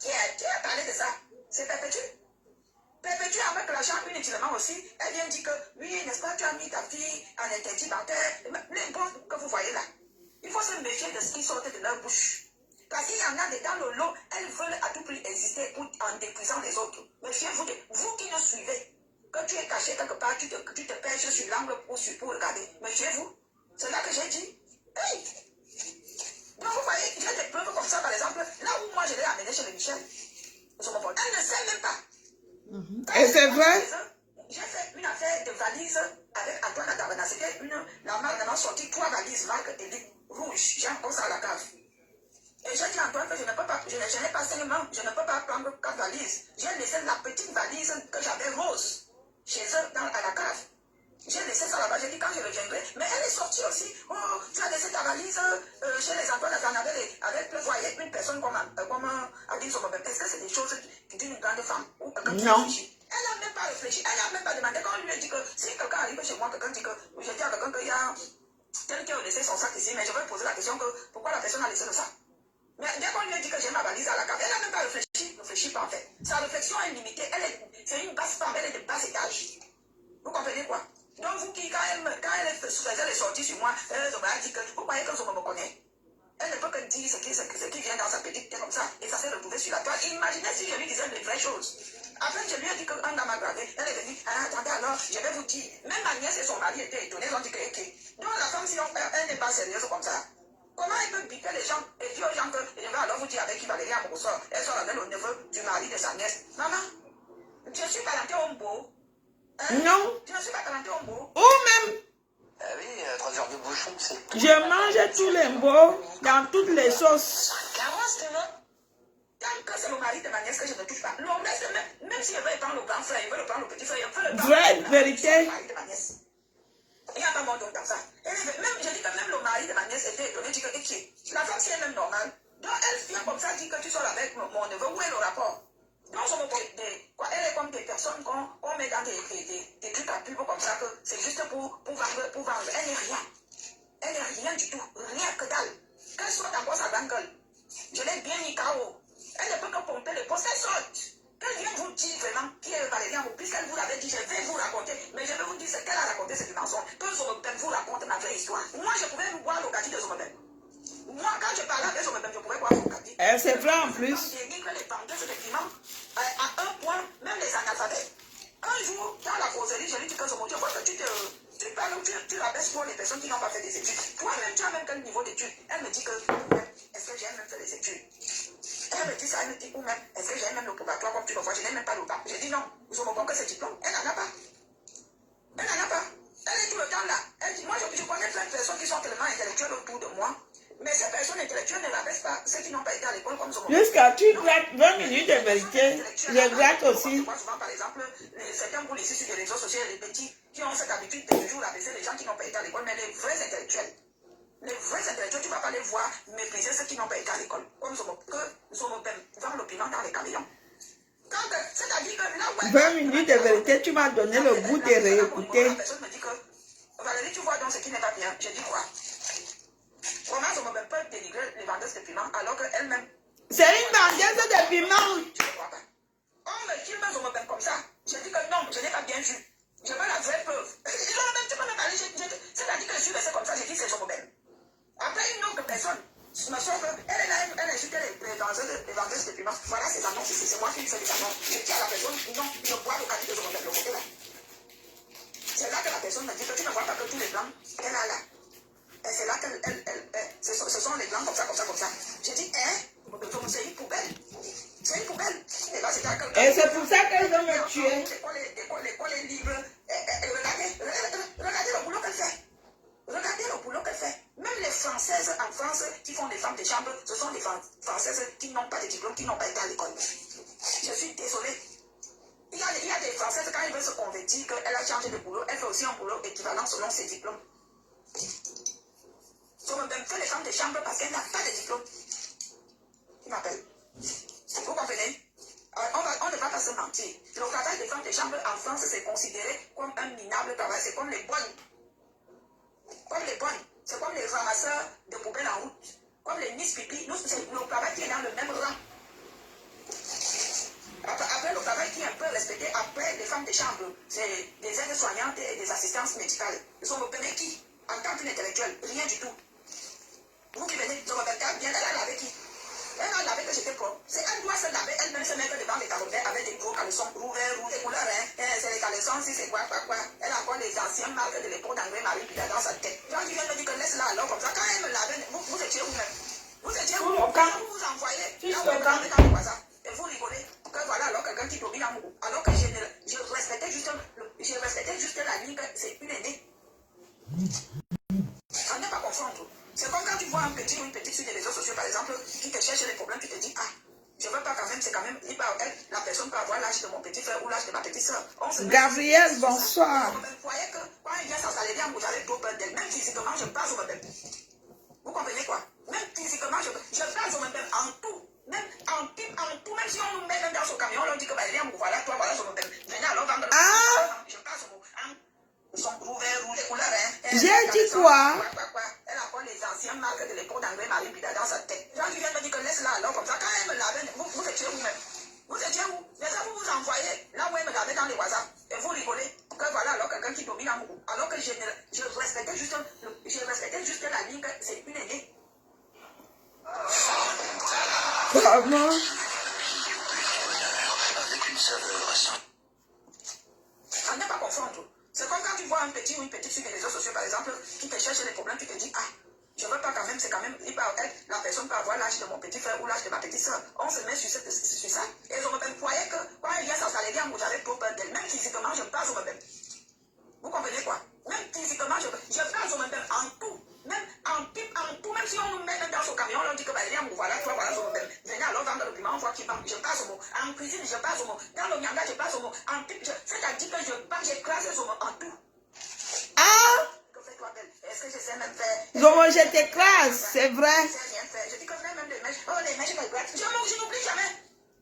Qui a parlé de ça? C'est Perpétue. Perpétue avec l'argent inutilement aussi. Elle vient dire que, oui, n'est-ce pas, tu as mis ta fille en interdit bancaire. Les bons que vous voyez là, il faut se méfier de ce qui sort de leur bouche. Parce qu'il y en a des dans le lot, elles veulent à tout prix exister en détruisant les autres. Méfiez-vous de vous qui nous suivez. Que tu es caché quelque part, tu te pêches sur l'angle pour regarder. Méfiez-vous. C'est là que j'ai dit, hey! Donc vous voyez, j'ai des preuves comme ça, par exemple, là où moi je l'ai amené chez le Michel. Elle ne sait même pas. Et c'est vrai? J'ai fait une affaire de valise avec Antoine Adabana. C'était la marque a sorti 3 valises, marque Elite rouge. J'ai encore ça à la cave. Et j'ai dit à Antoine que je n'ai pas 5 mains, je ne peux pas prendre 4 valises. J'ai laissé la petite valise que j'avais rose chez eux à la cave. J'ai laissé ça là-bas, j'ai dit quand je reviendrai, mais elle est sortie aussi. Oh, tu as laissé ta valise chez les Antoine Adabana. avec le foyer, une personne comme a dit son bébé, est-ce que c'est des choses d'une grande femme ou quelqu'un qui Non. réfléchit? Elle n'a même pas réfléchi, elle n'a même pas demandé. Quand on lui a dit que si quelqu'un arrive chez moi, quelqu'un dit que j'ai dit à quelqu'un qu'il y a tel qui a laissé son sac ici, mais je vais poser la question que pourquoi la personne a laissé le sac? Mais dès qu'on lui a dit que j'ai ma valise à la cave, elle n'a même pas réfléchi pas en fait. Sa réflexion est limitée, c'est une basse femme, elle est de bas étage. Vous comprenez quoi? Donc vous qui, quand elle faisait les sorties sur moi, elle m'a dit que vous croyez que je me connais? Elle ne peut que dire ce qui vient dans sa petite tête comme ça, et ça s'est retrouvé sur la toile. Imaginez si je lui disais les vraies choses. Après, je lui ai dit qu'un gars m'a gravé, elle est venue, attendez alors, je vais vous dire, même ma nièce et son mari étaient étonnés, ils ont dit que, ok. Donc la femme, si elle n'est pas sérieuse comme ça, comment elle peut biper les gens et dire aux gens que je vais alors vous dire avec qui Valérie Amourossor, elle sort avec le neveu du mari de sa nièce. Maman, je suis parenté au beau. Non. Je ne suis pas parenté au beau. Ou même, Oui, 3 heures de bouchon, c'est... je mange tous les mots dans toutes les sauces. Tant que c'est le mari de ma nièce que je ne touche pas. Le reste, même si elle veut prendre le grand frère, elle veut le prendre le petit frère, elle veut le prendre Vraie le vérité. mari de ma nièce. Il n'y a pas mon don dans ça. Même, je dis que même le mari de ma nièce était étonné, dit que, la femme, si elle est normale, donc elle vient comme ça, dit que tu sors avec mon neveu, où est le rapport? Donc, elle est comme des personnes qu'on met dans des trucs à pub comme ça, que c'est juste pour vendre. Elle n'est rien. Elle n'est rien du tout. Rien que dalle. Qu'elle sorte encore sa grande gueule. Je l'ai bien mis KO. Elle ne peut que pomper les postes. Elle sorte. Qu'elle vient vous dire vraiment qui est Valérie Amourossor, puisqu'elle vous l'avait dit, je vais vous raconter. Mais je vais vous dire ce qu'elle a raconté, c'est du mensonge. Que Zomobem vous raconte ma vraie histoire. Moi, je pouvais boire le gâteau de Zomobem. Moi, quand je parlais avec Zomobem, je pouvais boire son gâteau. C'est vrai en plus. Les vendeuses de piment, à un point, même les analphabètes. Un jour, dans la causerie, je lui dis que Zomo, je vois que tu parles, tu rabaisses pour les personnes qui n'ont pas fait des études. Toi-même, tu as même quel niveau d'études? Elle me dit que, est-ce que j'ai même fait des études? Elle me dit ça, elle me dit, ou même, est-ce que j'ai même le probatoire comme tu le vois? Je n'ai même pas le bac. J'ai dit non, Zomo, que ce diplôme, elle n'en a pas. Elle n'en a pas. Elle est tout le temps là. Elle dit, moi, je connais plein de personnes qui sont tellement intellectuelles autour de moi. Mais ces personnes intellectuelles ne rabaissent pas ceux qui n'ont pas été à l'école comme Zomo. Jusqu'à tu grattes 20 minutes de vérité. Je gratte aussi. Moi, souvent, par exemple, certains boules ici sur les réseaux sociaux, les petits qui ont cette habitude de toujours abaisser les gens qui n'ont pas été à l'école, mais les vrais intellectuels. Les vrais intellectuels, tu ne vas pas les voir mépriser ceux qui n'ont pas été à l'école. Comme Zomobem vend l'opinion dans les camions. C'est-à-dire que là où 20 minutes de vérité, tu m'as donné le goût de réécouter. la personne me dit que Valérie, tu vois donc ce qui n'est pas bien. J'ai dit quoi? Comment Zomobem peut dénigrer les vendeuses de piment alors qu'elle-même. C'est une vendeuse de piment. Tu ne crois pas? On me filme Zomobem comme ça. J'ai dit que non, je n'ai pas bien vu. Je veux la vraie preuve. Zomobem, tu peux me parler. C'est-à-dire que je suis restée comme ça, j'ai dit c'est Zomobem. Après, une autre personne me sort qu'elle est là, elle insulte les vendeuses de piment. Voilà ces annonces ici, c'est moi qui fais les annonces. Je dis à la personne, non, je bois le café de Zomobem, le côté là. C'est là que la personne me dit que tu ne vois pas que tous les blancs qu'elle a là. Et c'est là que ce sont les blancs comme ça, comme ça, comme ça. J'ai dit, c'est une poubelle. C'est une poubelle. Et là, c'est quelqu'un. Et c'est pour ça qu'elles vont me tuer. L'école est libre. Regardez le boulot qu'elle fait. Regardez le boulot qu'elle fait. Même les Françaises en France qui font des femmes de chambre, ce sont des Françaises qui n'ont pas de diplôme, qui n'ont pas été à l'école. Je suis désolée. Il y a des Françaises, quand elles veulent se convertir, qu'elle a changé de boulot, elle fait aussi un boulot équivalent selon ses diplômes. On me fait les femmes de chambre parce qu'elle n'a pas de diplôme. Il m'appelle. Vous comprenez? On ne va pas se mentir. Le travail des femmes de chambre en France, c'est considéré comme un minable travail. C'est comme les bonnes. Comme les bonnes. C'est comme les ramasseurs de poubelles en route. Comme les Miss Pipi. Nous, c'est le travail qui est dans le même rang. Après, le travail qui est un peu respecté, après les femmes de chambre, c'est des aides-soignantes et des assistances médicales. Ils sont repérés qui? En tant qu'intellectuel, rien du tout. Vous qui venez, je m'appelle bien, elle a lavé qui? Elle a lavé que j'étais propre. C'est elle doit se laver, elle-même se mettre devant les carottes avec des gros caleçons rouges, des couleurs, c'est les caleçons, si c'est quoi. Elle a encore les anciennes marques de l'époque d'André Marie Pida dans sa tête. Quand tu viens me dire que laisse-la alors comme ça, quand elle me lavait, vous étiez vous-même. Vous étiez vous, quand vous vous envoyez, là où vous avez dans le voisin, et vous rigolez, que voilà alors quelqu'un qui domine en vous. Alors que je respectais juste la ligne, c'est une aînée. On n'est pas confondre. C'est comme quand tu vois un petit ou une petite sur les réseaux sociaux, par exemple, qui te cherche les problèmes, tu te dis, je veux pas quand même, c'est quand même, la personne peut avoir l'âge de mon petit frère ou l'âge de ma petite soeur. Gabriel, bonsoir. Vous voyez que quand il vient s'installer bien, vous avez trop peur d'elle. Même physiquement, je passe au même. Vous comprenez quoi? Même physiquement, je pense même en tout. Même en tout, même si on nous met même dans ce camion, on dit que bah, voilà, toi, voilà, je me perds. Venez alors vendre. Je passe ils sont ouverts, rouges, couleurs, hein. J'ai dit quoi? Elle a pas les anciennes marques de l'époque d'André Marie Pida dans sa tête. Jean qui vient me dire que laisse-la alors comme ça, quand elle me lavait, vous étiez où-même? Vous étiez où? Mais ça, vous vous envoyez là où elle me lavait dans les WhatsApp et vous rigolez. Que voilà, alors quelqu'un qui domine en vous. Alors que je respectais juste la ligne que c'est une aînée. Comment? Avec une saveur sans. On n'est pas confondre. C'est comme quand tu vois un petit ou une petite sur les réseaux sociaux, par exemple, qui te cherche des problèmes, tu te dis, ah, je veux pas quand même, c'est quand même, la personne peut avoir l'âge de mon petit frère ou l'âge de ma petite soeur. On se met sur ça. Et je me croyais que quand elle vient s'installer, j'avais trop peur d'elle. Même physiquement, je passe au même. Vous comprenez quoi? Même physiquement, je passe au même en tout. Même en tout, même si on nous met même dans ce camion, on dit que bah, voilà, toi, voilà, je me même. Venez alors vendre le piment, on voit qui vend. Je passe au mot. En cuisine, je passe au mot. Dans le nyanga, je passe au mot. En tout, c'est-à-dire que j'écrase au mot en tout. Ah! Est-ce que je sais même faire? Comment je t'écrase, c'est vrai. Je dis que même les mèches, les mèches me grattent. Je n'oublie jamais.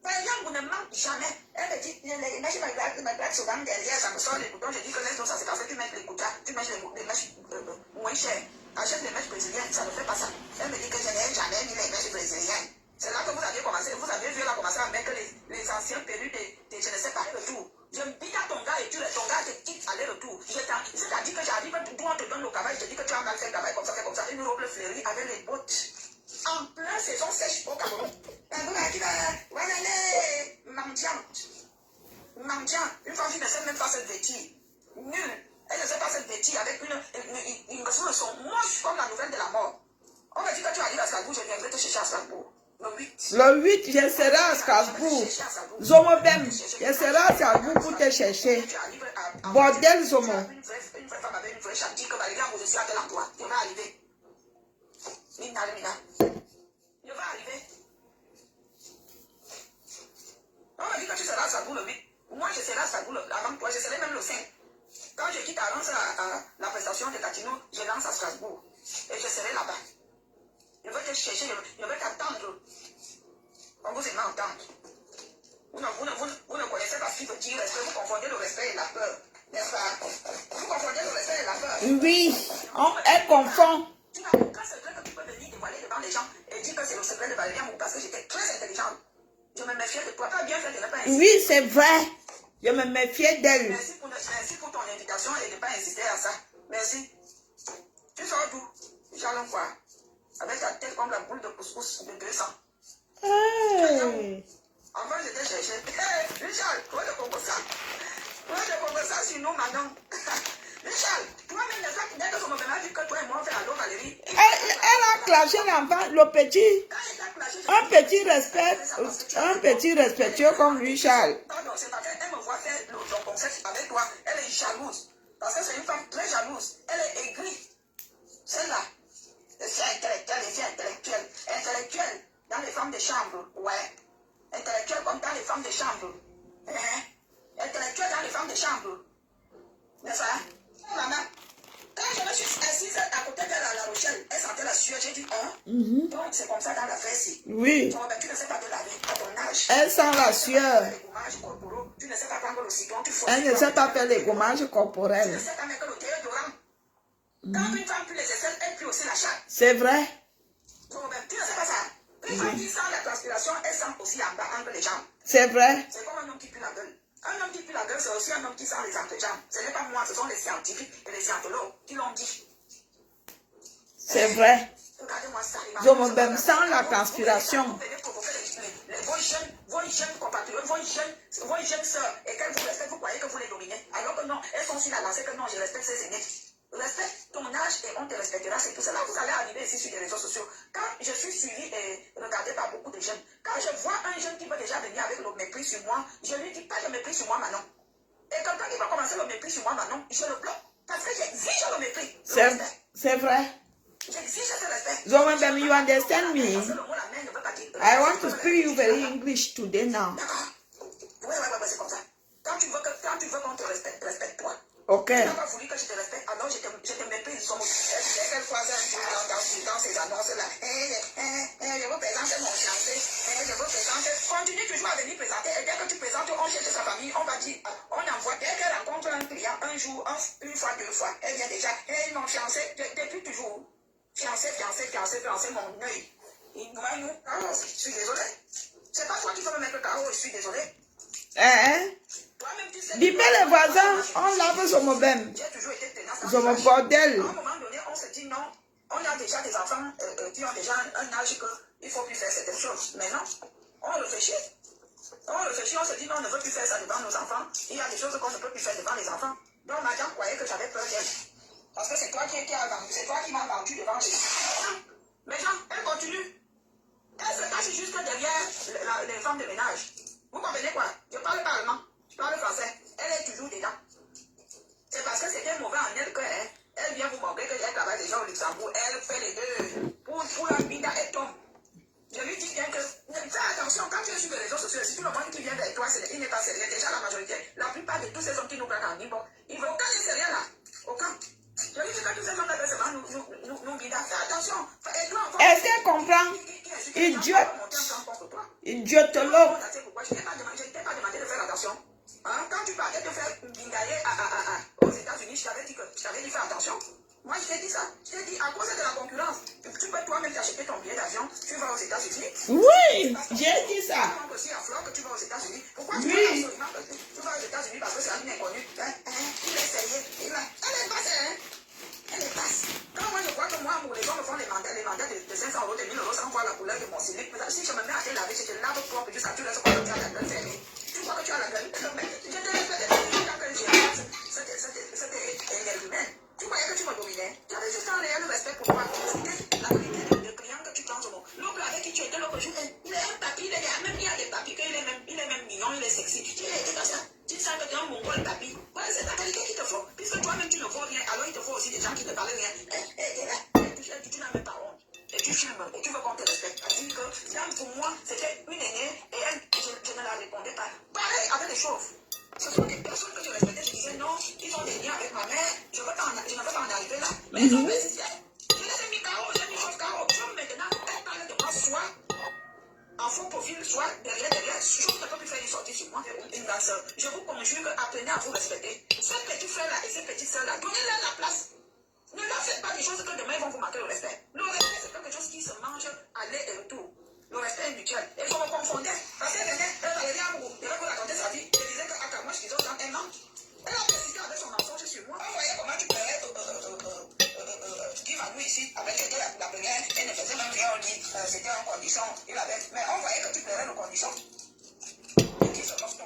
Par exemple, vous ne manque jamais. Elle me dit, les mèches me grattent souvent derrière, ça me sort les boutons. Je dis que laisse-nous ça, c'est parce que tu mets les boutons, tu mets les mèches moins chères. Achète les mèches brésiliennes, ça ne fait pas ça. Elle me dit que je n'ai jamais mis les mèches brésiliennes. C'est là que vous aviez commencé, vous aviez vu là commencer à mettre les anciens perruques de je ne sais pas, retour. Je me dis à ton gars et ton gars te quitte aller-retour. C'est-à-dire que j'arrive, d'où on te donne le travail, je te dis que tu as mal fait le travail comme ça, une robe fleurie avec les bottes. En plein saison sèche au Cameroun. Voilà, mendiant. Une femme qui ne sait même pas se vêtir. Nulle. Elle ne sait pas se vêtir avec une version de son moche comme la nouvelle de la mort. On va dire que tu arrives à Strasbourg, je viendrai te chercher à Strasbourg. Le 8, je serai à Strasbourg. Zomobem, je serai à Strasbourg pour te chercher. Bordel, Zomo. Une vraie femme avec une vraie chantier que je suis à tel endroit. Tu vas arriver. Mina. Je vais arriver. On m'a dit que tu seras à Strasbourg le 8. Moi, je serai à Strasbourg avant toi. Je serai même le 5. Quand je quitte à la prestation de Catino, je lance à Strasbourg. Et je serai là-bas. Je vais te chercher, je vais t'attendre. On vous aime entendre. Vous ne connaissez pas ce qui veut dire respect. Vous confondez le respect et la peur. N'est-ce pas? Vous confondez le respect et la peur. Oui, elle confond. Tu n'as aucun secret que tu peux venir dévoiler devant les gens et dire que c'est le secret de Valérie Amou parce que j'étais très intelligente. Je me méfiais de toi. Pas bien fait de ne pas insister. Oui, c'est vrai. Je me méfiais d'elle. Merci pour ton invitation et de ne pas insister à ça. Merci. Tu sors d'où? J'allons voir. Avec ta tête comme la boule de couscous de 200. Hey. Enfin, j'étais cherché. Hey, Richard, toi de Congo ça. Toi de Congo ça sur nous maintenant. Richard, toi-même, n'est-ce pas que dès que je me dit que toi et moi on fait allô Valérie. Elle a clashé l'enfant, le petit. Un petit respectueux comme lui, Charles. Pardon, c'est parce qu'elle me voit faire le concept avec toi. Elle est jalouse. Parce que c'est une femme très jalouse. Elle est aigrie. Celle-là. C'est intellectuelle. Intellectuelle dans les femmes de chambre. Ouais. Intellectuelle comme dans les femmes de chambre. Intellectuelle dans les femmes de chambre. N'est-ce pas? Maman, quand je me suis assise à côté d'elle à La Rochelle, elle sentait la sueur. J'ai dit, donc c'est comme ça dans la fesse. Oui. Tu ne sais pas te laver à ton âge. Elle sent la sueur. Tu ne sais pas prendre le citron, tu Elle ne sait pas faire les gommages corporels. Tu ne sais pas mettre le déodorant. Quand une femme pue les aisselles, elle pue aussi la chatte. C'est vrai. Tu ne sais pas ça. Une femme qui sent la transpiration, elle sent aussi en bas entre les jambes. C'est vrai. C'est comme un homme qui pue la gueule. Un homme qui pue la gueule, c'est aussi un homme qui sent les entrejambes. Ce n'est pas moi, ce sont les scientifiques et les scientologues qui l'ont dit. C'est vrai. Regardez-moi ça. Je me même sans la transpiration. Vous venez provoquer vos jeunes compatriotes, vos jeunes sœurs, et qu'elles vous respectent, vous croyez que vous les dominez. Alors que non, elles sont sur la lancée que non, je respecte ces aînés. Respecte ton âge et on te respectera, c'est tout cela. Vous allez arriver ici sur les réseaux sociaux. Quand je suis suivi et regardé par beaucoup de jeunes, quand je vois un jeune qui veut déjà venir avec le mépris sur moi, je lui dis pas le mépris sur moi maintenant. Et quelqu'un qui va commencer le mépris sur moi maintenant, je le bloque. Parce que j'exige le mépris. C'est vrai. J'exige ce respect. Zombem, you understand me? I want to speak you very English today now. Ouais, c'est comme ça. Quand tu veux qu'on te respecte, respecte-toi. Ok. Tu n'as pas voulu que je te respecte, alors je te méprise. qu'elle croise un jour dans ces annonces-là. Je vous présente mon fiancé. Je vous présente. Continue toujours à venir présenter. Et dès que tu présentes, on cherche sa famille, on va dire, on envoie. Dès qu'elle rencontre un client, un jour, une fois, deux fois, elle vient déjà. Mon fiancé, depuis toujours. Fiancé, mon œil. Je suis désolé. C'est pas toi qui vas me mettre KO, je suis désolé. Toi-même, tu sais. Dis les voisins, on lave son mobile. J'ai toujours été tenace. Sur mon bordel. À un moment donné, on se dit non. On a déjà des enfants qui ont déjà un âge qu'il ne faut plus faire certaines choses. Mais non, on réfléchit. On se dit non, on ne veut plus faire ça devant nos enfants. Il y a des choses qu'on ne peut plus faire devant les enfants. Donc, madame croyait que j'avais peur d'elle. Parce que c'est toi qui m'as vendu devant Jésus. Mais Jean, elle continue. Elle se cache juste derrière les femmes de ménage. Vous comprenez quoi? Je parle pas allemand, je parle français. Elle est toujours dedans. C'est parce que c'était mauvais en elle que elle vient vous montrer qu'elle travaille déjà au Luxembourg. Elle fait les deux. Pour la vida, elle tombe. Je lui dis bien que, fais attention, quand tu es sur les réseaux sociaux, si tout le monde qui vient vers toi, il n'est pas sérieux. Déjà, la majorité, la plupart de tous ces hommes qui nous prennent en ligne, ils ne veulent aucun des sérieux là. Aucun. Je lui dis que tous ces hommes-là, nous guident. Fais attention. Est-ce qu'elle comprend? Idiote. Idiotologue. Je ne t'ai pas demandé de faire attention. Hein? Quand tu partais de faire bingailler aux États-Unis, je t'avais dit de faire attention. Moi, je t'ai dit ça. Je t'ai dit, à cause de la concurrence, tu peux toi-même t'acheter ton billet d'avion, tu vas aux États-Unis. Oui, j'ai dit ça. Aussi à Flore que tu vas aux États-Unis. Pourquoi tu vas absolument tu vas aux États-Unis parce que c'est un inconnu. Il est sérieux. Elle est basse, hein? Elle est basse. Quand moi je vois que moi, les gens me font les mandats de 500 €, de 1000 €, sans voir la couleur de mon slip. Si je me mets à te laver, je te lave propre jusqu'à tu laisses quoi que tu as la gueule fermée. Tu vois que tu as la gueule. Je te respecte quand c'était énervé. Tu voyais que tu me dominais. Tu avais juste un réel respect pour moi. C'était la qualité de client que tu prends au monde. L'autre avec qui tu étais l'autre jour, il est un papy, il y a des papys, il est même mignon, il est sexy. Tu es comme ça. Tu sens que tu es un mongol papy. Voilà, c'est ta qualité qui te faut. Puisque toi-même tu ne vaux rien, alors il te faut aussi des gens qui te parlent rien. Tu n'as même pas honte. Et tu filmes, et tu veux qu'on te respecte. C'est-à-dire que, même pour moi, c'était une aînée, et elle, je ne la répondais pas. Pareil avec les chauves. Ce sont des personnes que je respectais, je disais non, ils ont des liens avec ma mère, je ne veux pas en arriver là. Mais ils ont persisté. Je les ai mis KO, j'ai mis chauve KO. Chauve maintenant, elle parle de moi soit en faux profil, soit derrière. Chauve ne peut plus faire une sortie sur moi, une danseur. Je vous conjure apprenez à vous respecter. Ces petits frères-là et ces petites sœurs-là, donnez-leur la place. Ne leur faites pas des choses que demain vont vous marquer le respect. Le respect, c'est quelque chose qui se mange aller et retour. Le respect est mutuel. Et je me confondais. Parce qu'elle venait, elle allait à Mourou. Elle va raconter sa vie. Elle disait qu'à moi, je disais autant, elle ment. Elle a persisté avec son mensonge sur moi. On voyait comment tu pleurais. Guy Manou ici, avec la première, elle ne faisait même rien au lit. C'était en condition. Mais on voyait que tu pleurais nos conditions. Et qui se moque.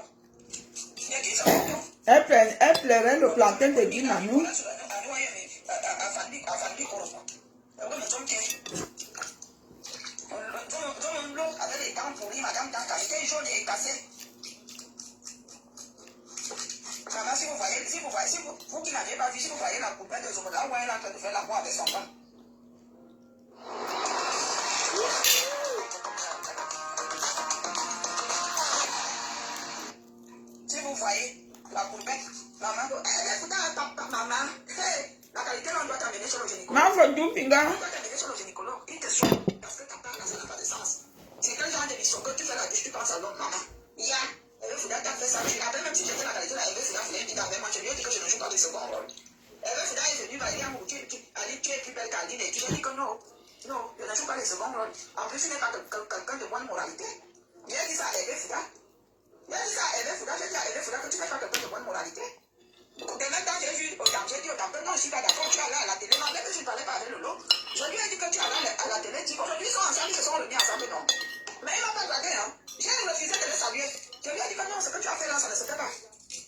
Elle pleurait le plantain de Guy Manou. Avec les dents pourries, madame dents cassées, jaune et cassée. Maman, si vous qui n'avez pas vu, si vous voyez la poupée de Zomola, où elle est en train de faire l'amour avec son pain. Si vous voyez la poupée, maman, maman, la qualité, on doit t'amener sur le gynécologue. On doit t'amener sur le gynécologue. Il te soigne parce que ta part, ça n'a pas de sens. C'est quel genre de mission que tu fais la douche, tu penses à l'homme, maman. Il y a, Hervé Fouda t'a fait ça. Même si j'étais la qualité, Hervé Fouda voulait dire avec moi, je lui ai dit que je ne joue pas de second rôle. Hervé Fouda est venu, il a dit, tu es plus belle qu'Aline, et tu as dit que non, je ne joue pas de second rôle. En plus, tu n'es pas quelqu'un de bonne moralité. J'ai dit ça à Hervé Fouda. J'ai dit à Hervé Fouda que tu n'es pas quelqu'un de bonne moralité. Dès maintenant, j'ai dit au temple, non, je ne suis pas d'accord, tu es là à la télé, malgré que je ne parlais pas avec Lolo. Je lui ai dit que tu es là à la télé, dit qu'aujourd'hui, ils sont ensemble, ils se sont réunis ensemble, non. Mais il ne m'a pas dragué, hein. J'ai refusé de le saluer. Je lui ai dit que non, ce que tu as fait là, ça ne se fait pas.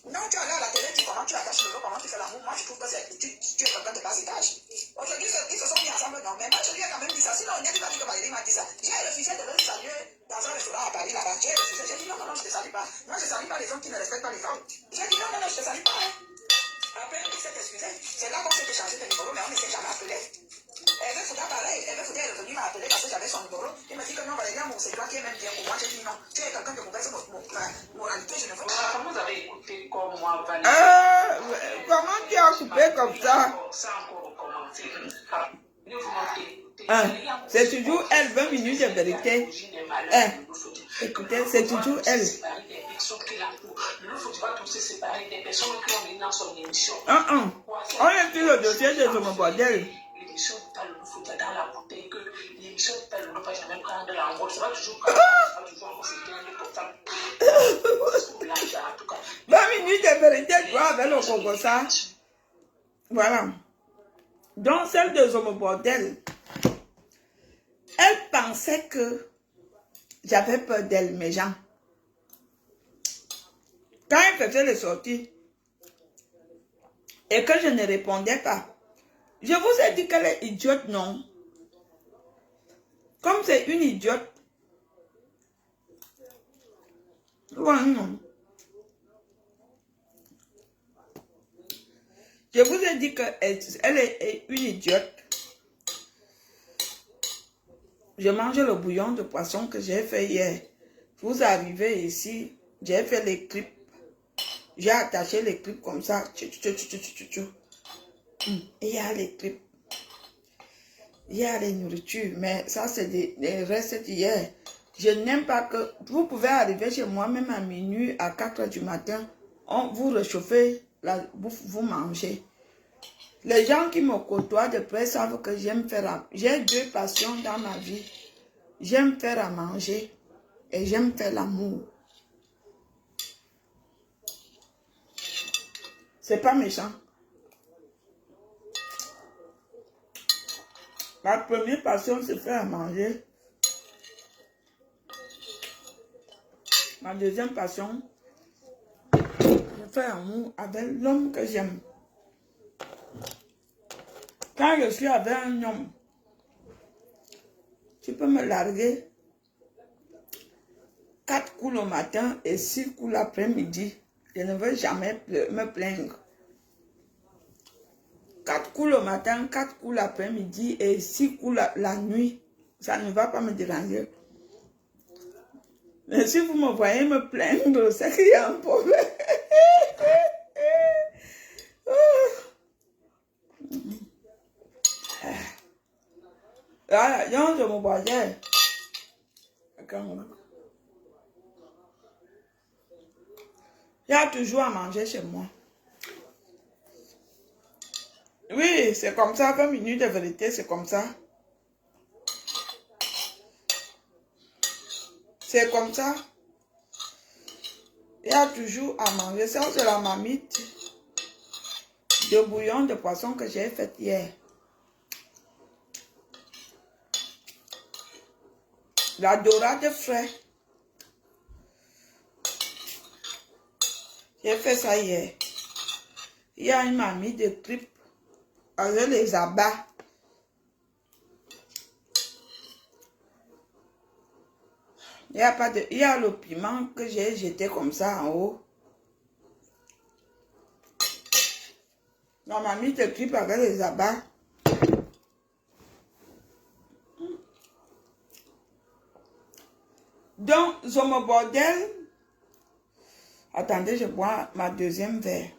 Non, tu es là à la télé, dis comment tu attaches Lolo, comment tu fais l'amour. Moi, je trouve que tu es quelqu'un de bas étage. Aujourd'hui, ils se sont mis ensemble, non. Mais moi, je lui ai quand même dit ça. Sinon, il n'y a pas dit que Valérie m'a dit ça. J'ai refusé de le saluer dans un restaurant à Paris, là-bas. J'ai refusé. J'ai dit non, je ne te salue pas. Moi, je ne salue pas les hommes qui ne respectent pas les femmes. J'ai dit non, je ne te salue pas. Hein. Après, il s'est excusé. C'est là qu'on s'est échangé de numéro, mais on ne s'est jamais appelé. Hervé Fouda, pareil. Hervé Fouda est revenu m'appeler parce que j'avais son numéro. Il m'a dit que non, Valérie, c'est toi qui es même bien pour moi. J'ai dit non, tu es quelqu'un de mauvaise moralité, je ne veux pas. Comment vous avez écouté comme moi, Valérie? Comment tu as coupé comme ça? Ça encore commenté. C'est toujours elle, 20 minutes de vérité. Écoutez, c'est toujours elle. On est sur le dossier de Zomo Bordel. Dans la bouteille, que l'émission n'est pas le nom, pas jamais prendre de l'envol. Ça va toujours prendre, ça va toujours encore se 20 minutes de vérité, tu vois, avec le Congo, ça. Voilà. Donc, celle de Zomo Bordel, elle pensait que j'avais peur d'elle, mes gens. Quand elle faisait les sorties et que je ne répondais pas, je vous ai dit qu'elle est idiote, non? Comme c'est une idiote. Ouais, non. Je vous ai dit qu'elle est une idiote. Je mange le bouillon de poisson que j'ai fait hier. Vous arrivez ici, j'ai fait les clips. J'ai attaché les clips comme ça. Il y a les clips. Il y a les nourritures. Mais ça, c'est des restes d'hier. Je n'aime pas que... Vous pouvez arriver chez moi, même à minuit, à 4 h du matin. Vous réchauffez la bouffe, vous mangez. Les gens qui me côtoient de près savent que j'aime faire... J'ai deux passions dans ma vie. J'aime faire à manger et j'aime faire l'amour. C'est pas méchant. Ma première passion, c'est faire à manger. Ma deuxième passion, c'est faire l'amour avec l'homme que j'aime. Quand je suis avec un homme, tu peux me larguer 4 coups le matin et 6 coups l'après-midi. Je ne veux jamais me plaindre. 4 coups le matin, 4 coups l'après-midi et 6 coups la nuit. Ça ne va pas me déranger. Mais si vous me voyez me plaindre, c'est qu'il y a un problème. Voilà, je me voyais. Il y a toujours à manger chez moi. Oui, c'est comme ça, 20 minutes de vérité, c'est comme ça. C'est comme ça. Il y a toujours à manger. Ça, c'est la marmite de bouillon de poisson que j'ai fait hier. La dorade frais. J'ai fait ça hier. Il y a une marmite de clips avec les abats. Il y a le piment que j'ai jeté comme ça en haut. La marmite de clips avec les abats. Donc, Zomo Bordel. Attendez, je bois ma deuxième verre.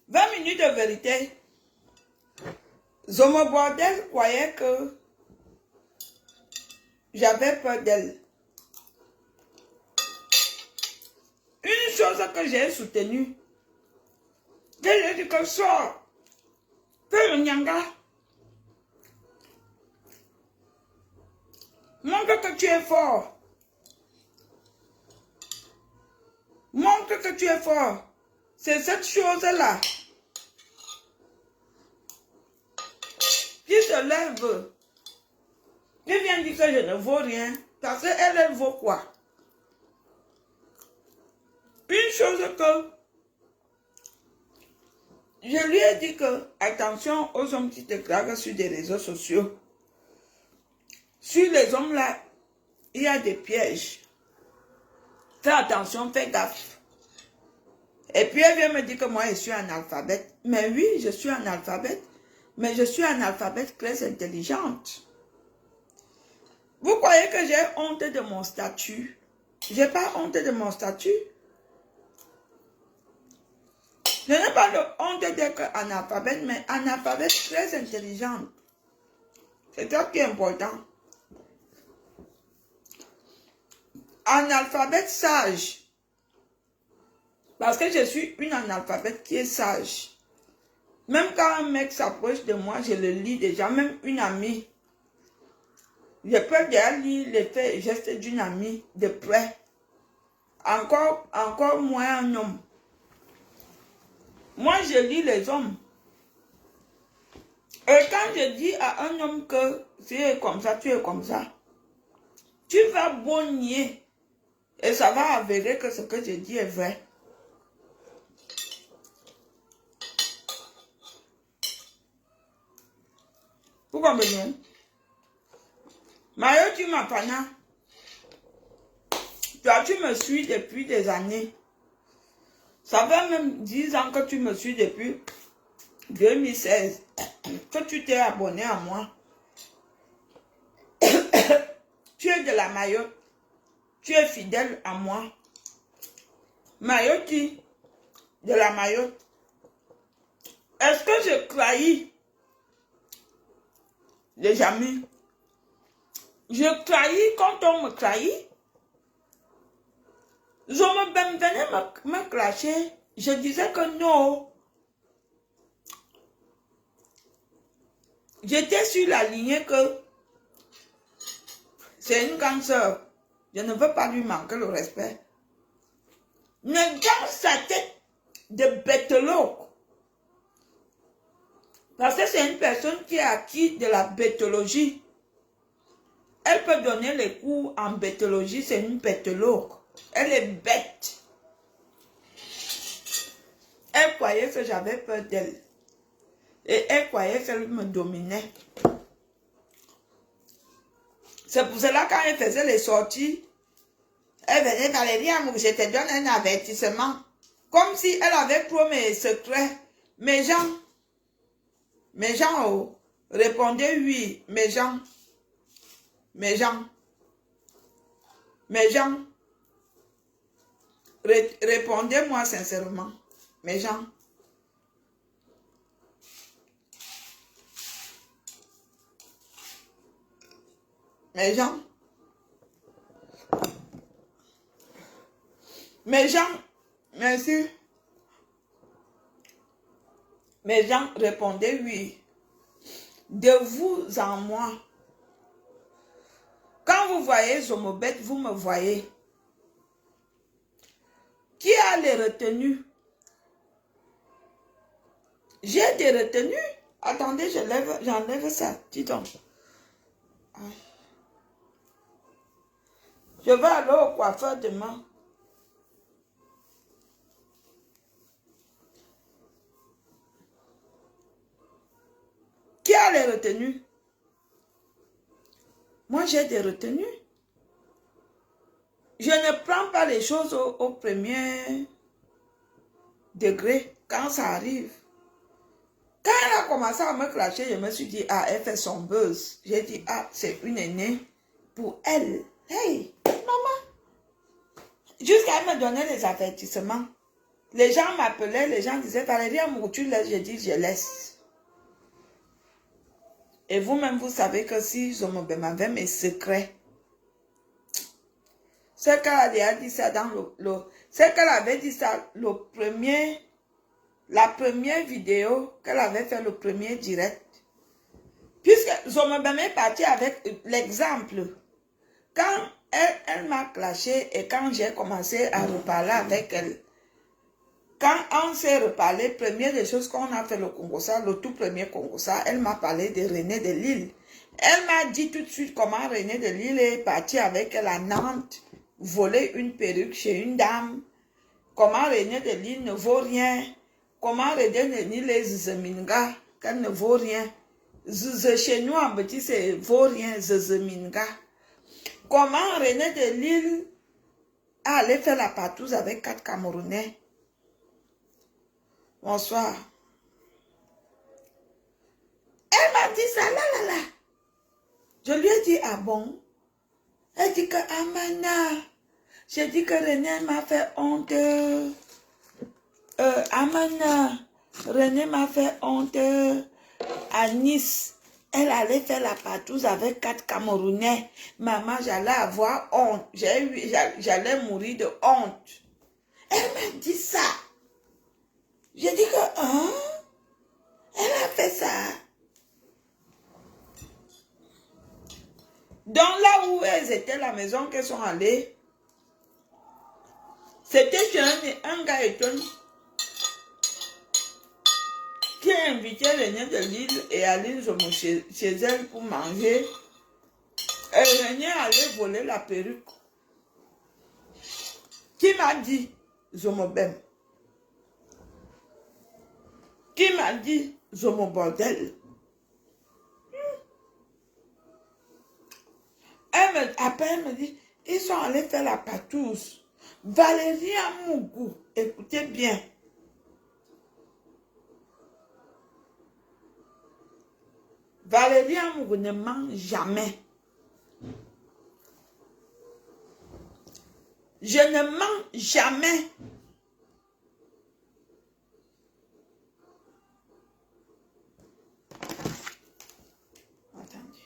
20 minutes de vérité. Zomo Bordel croyait que j'avais peur d'elle. Une chose que j'ai soutenue, j'ai dit que sors, fais le nyanga. Montre que tu es fort. Montre que tu es fort. C'est cette chose-là qui se lève. Qui vient dire que je ne vaux rien. Parce qu'elle, elle vaut quoi? Une chose que je lui ai dit que attention aux hommes qui te draguent sur des réseaux sociaux. Sur les hommes là, il y a des pièges. Fais attention, fais gaffe. Et puis elle vient me dire que moi je suis analphabète. Mais oui, je suis analphabète. Mais je suis analphabète très intelligente. Vous croyez que j'ai honte de mon statut? J'ai pas honte de mon statut. Je n'ai pas de honte d'être analphabète, mais analphabète très intelligente. C'est ça qui est important. Analphabète sage. Parce que je suis une analphabète qui est sage. Même quand un mec s'approche de moi, je le lis déjà. Même une amie. Je peux déjà lire les faits et gestes d'une amie de près. Encore moins un homme. Moi, je lis les hommes. Et quand je dis à un homme que tu es comme ça, tu es comme ça, tu vas beau nier. Et ça va avérer que ce que je dis est vrai. Vous comprenez? Mario, tu m'as pas. Toi, tu me suis depuis des années. Ça fait même 10 ans que tu me suis depuis 2016. Que tu t'es abonné à moi. Tu es de la Mayotte. Tu es fidèle à moi. Mayotte, de la Mayotte. Est-ce que je trahis les amis? Je trahis quand on me trahit. Je venais me clasher. Je disais que non. J'étais sur la lignée que c'est une grande sœur. Je ne veux pas lui manquer le respect. Mais dans sa tête de bêtologue, parce que c'est une personne qui a acquis de la bêtologie. Elle peut donner les cours en bêtologie, c'est une bêtologue. Elle est bête. Elle croyait que j'avais peur d'elle. Et elle croyait qu'elle me dominait. C'est pour cela quand elle faisait les sorties, elle venait Valérie, je te donne un avertissement. Comme si elle avait trop mes secrets. Mes gens, oh, répondez oui, mes gens, répondez-moi sincèrement, mes gens. Merci. Mes gens, répondez oui. De vous en moi. Quand vous voyez Zomobet, vous me voyez. Qui a les retenues? J'ai des retenues. Attendez, j'enlève ça. Dis donc. Je vais aller au coiffeur demain. Qui a les retenues? Moi, j'ai des retenues. Je ne prends pas les choses au premier degré quand ça arrive. Quand elle a commencé à me clasher, je me suis dit, ah, elle fait son buzz. J'ai dit, ah, c'est une aînée pour elle. Hey, maman. Jusqu'à elle me donner des avertissements. Les gens m'appelaient, les gens disaient, Valérie, amour, tu laisses? Je dis, je laisse. Et vous-même, vous savez que si je m'avais mes secrets, c'est qu'elle a dit ça dans c'est qu'elle avait dit ça la première vidéo qu'elle avait fait, le premier direct. Puisque Zomobem est parti avec l'exemple. Quand elle m'a clashé et quand j'ai commencé à reparler avec elle, quand on s'est reparlé, première des choses qu'on a fait le Congossa, le tout premier Congossa, elle m'a parlé de René de Lille. Elle m'a dit tout de suite comment René de Lille est parti avec elle à Nantes, voler une perruque chez une dame. Comment René de Lille ne vaut rien. Comment René de Lille est Zeminga, qu'elle ne vaut rien. Chez nous en petit, c'est vaut rien, Zeminga. Comment René de Lille a allé faire la partouze avec 4 Camerounais. Bonsoir. Elle m'a dit ça, là. Je lui ai dit, ah bon? Elle dit que, Amana, j'ai dit que René m'a fait honte. Amana, René m'a fait honte à Nice. Elle allait faire la partouze avec 4 Camerounais. Maman, j'allais avoir honte. J'allais mourir de honte. Elle m'a dit ça. J'ai dit que, hein? Elle a fait ça. Donc là où elles étaient, la maison qu'elles sont allées, c'était chez un gars étonné qui a invité René de Lille et Aline Zomo chez elle pour manger. Et René allait voler la perruque. Qui m'a dit Zomobem? Qui m'a dit Zomo bordel? Après, elle me dit, ils sont allés faire la partouze. Valérie Amougou, écoutez bien. Valérie Amougou ne ment jamais. Je ne mens jamais. Attendez.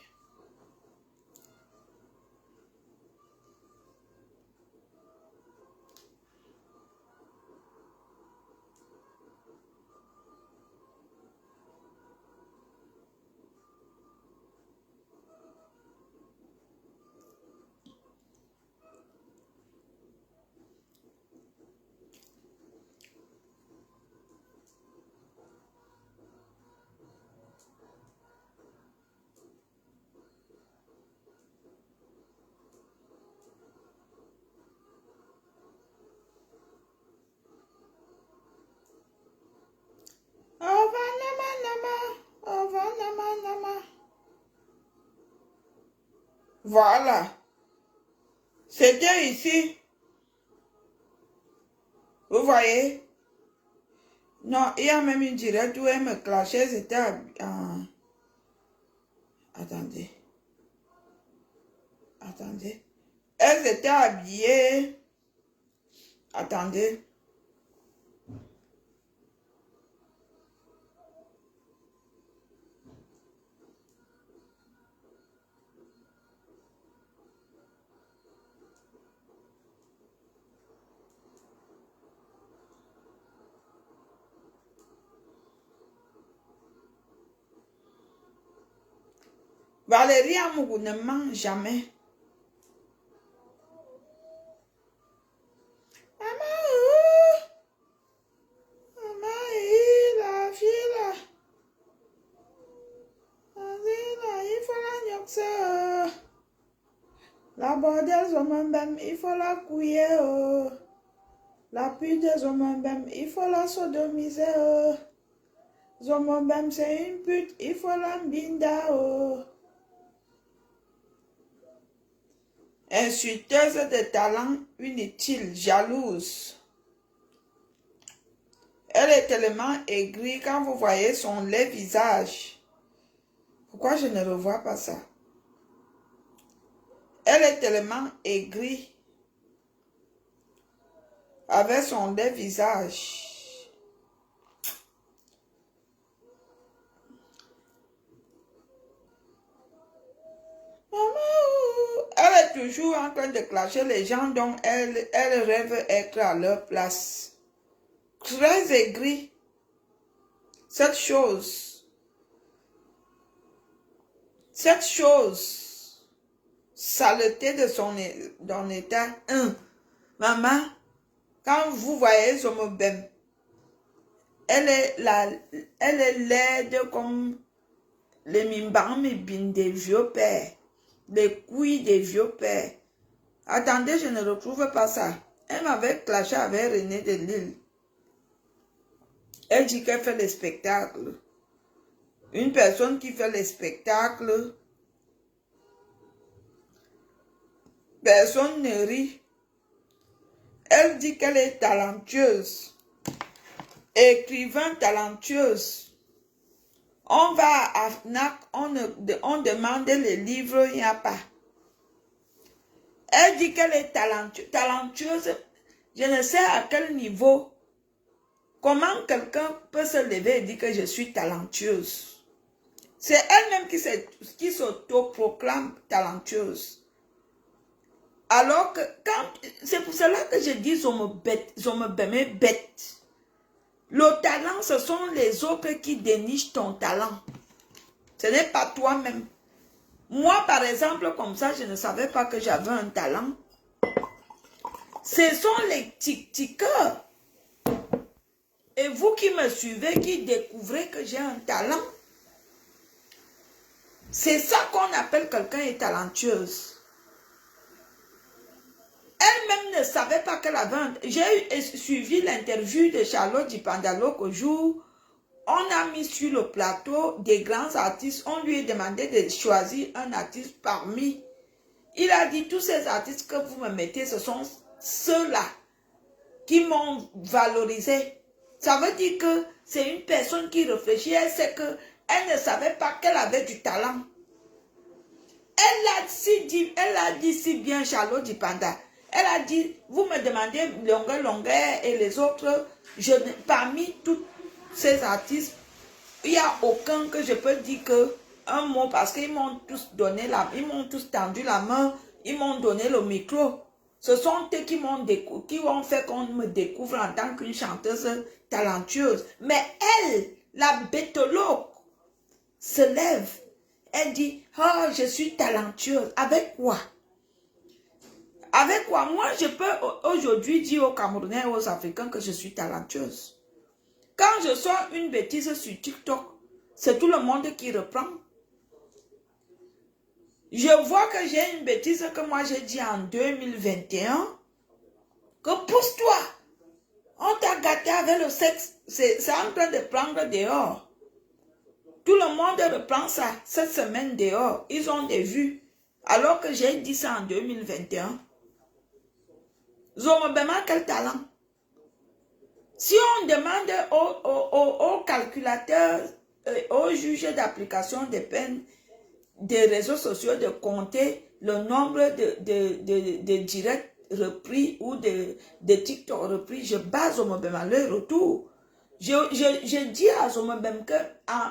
Voilà. C'était ici. Vous voyez? Non, il y a même une directe où elle me clashait. C'était attendez. Attendez. Elles étaient habillées. Attendez. Valérie Amougou ne ment jamais. Maman, la fille là. Il faut la nyoxe. La bordel zomambem, il faut la couiller. La pute de zomambem, il faut la sodomiser. Zomambem, c'est une pute, il faut la mbinda. Insulteuse de talent inutile, jalouse. Elle est tellement aigrie quand vous voyez son laid visage. Pourquoi je ne revois pas ça? Elle est tellement aigrie avec son laid visage. Maman, elle est toujours en train de clasher les gens dont elle rêve être à leur place. Très aigrie. Cette chose, saleté de son état. Maman, quand vous voyez Zomobem, elle est laide comme les mimbam et bin des vieux pères, les couilles des vieux pères. Attendez, je ne retrouve pas ça. Elle m'avait clashé avec René de Lille. Elle dit qu'elle fait les spectacles. Une personne qui fait les spectacles, personne ne rit. Elle dit qu'elle est talentueuse. Écrivain talentueuse. On va à FNAC, on demande les livres, il n'y a pas. Elle dit qu'elle est talentueuse. Je ne sais à quel niveau. Comment quelqu'un peut se lever et dire que je suis talentueuse? C'est elle-même qui s'autoproclame talentueuse. Alors que c'est pour cela que je dis je me bête. Le talent, ce sont les autres qui dénichent ton talent. Ce n'est pas toi-même. Moi, par exemple, comme ça, je ne savais pas que j'avais un talent. Ce sont les TikTokers. Et vous qui me suivez, qui découvrez que j'ai un talent. C'est ça qu'on appelle quelqu'un est talentueuse. Elle-même ne savait pas qu'elle avait un... J'ai suivi l'interview de Charlotte Dipandalo qu'au jour, on a mis sur le plateau des grands artistes. On lui a demandé de choisir un artiste parmi. Il a dit, tous ces artistes que vous me mettez, ce sont ceux-là qui m'ont valorisé. Ça veut dire que c'est une personne qui réfléchit. Elle sait qu'elle ne savait pas qu'elle avait du talent. Elle a dit si bien, Charlotte Dipanda. Elle a dit, vous me demandez longueur et les autres, parmi tous ces artistes, il n'y a aucun que je peux dire que un mot, parce qu'ils m'ont tous donné ils m'ont tous tendu la main, ils m'ont donné le micro. Ce sont eux qui ont fait qu'on me découvre en tant qu'une chanteuse talentueuse. Mais elle, la bétologue, se lève. Elle dit, oh, je suis talentueuse. Avec quoi? Avec quoi? Moi, je peux aujourd'hui dire aux Camerounais et aux Africains que je suis talentueuse. Quand je sors une bêtise sur TikTok, c'est tout le monde qui reprend. Je vois que j'ai une bêtise que moi j'ai dit en 2021, que pousse-toi. On t'a gâté avec le sexe. C'est en train de prendre dehors. Tout le monde reprend ça cette semaine dehors. Ils ont des vues. Alors que j'ai dit ça en 2021. Zomobema, quel talent. Si on demande aux calculateurs, aux juges d'application des peines, des réseaux sociaux de compter le nombre de directs repris ou de TikTok repris, je base Zomobema le retour. Je dis à Zomobem que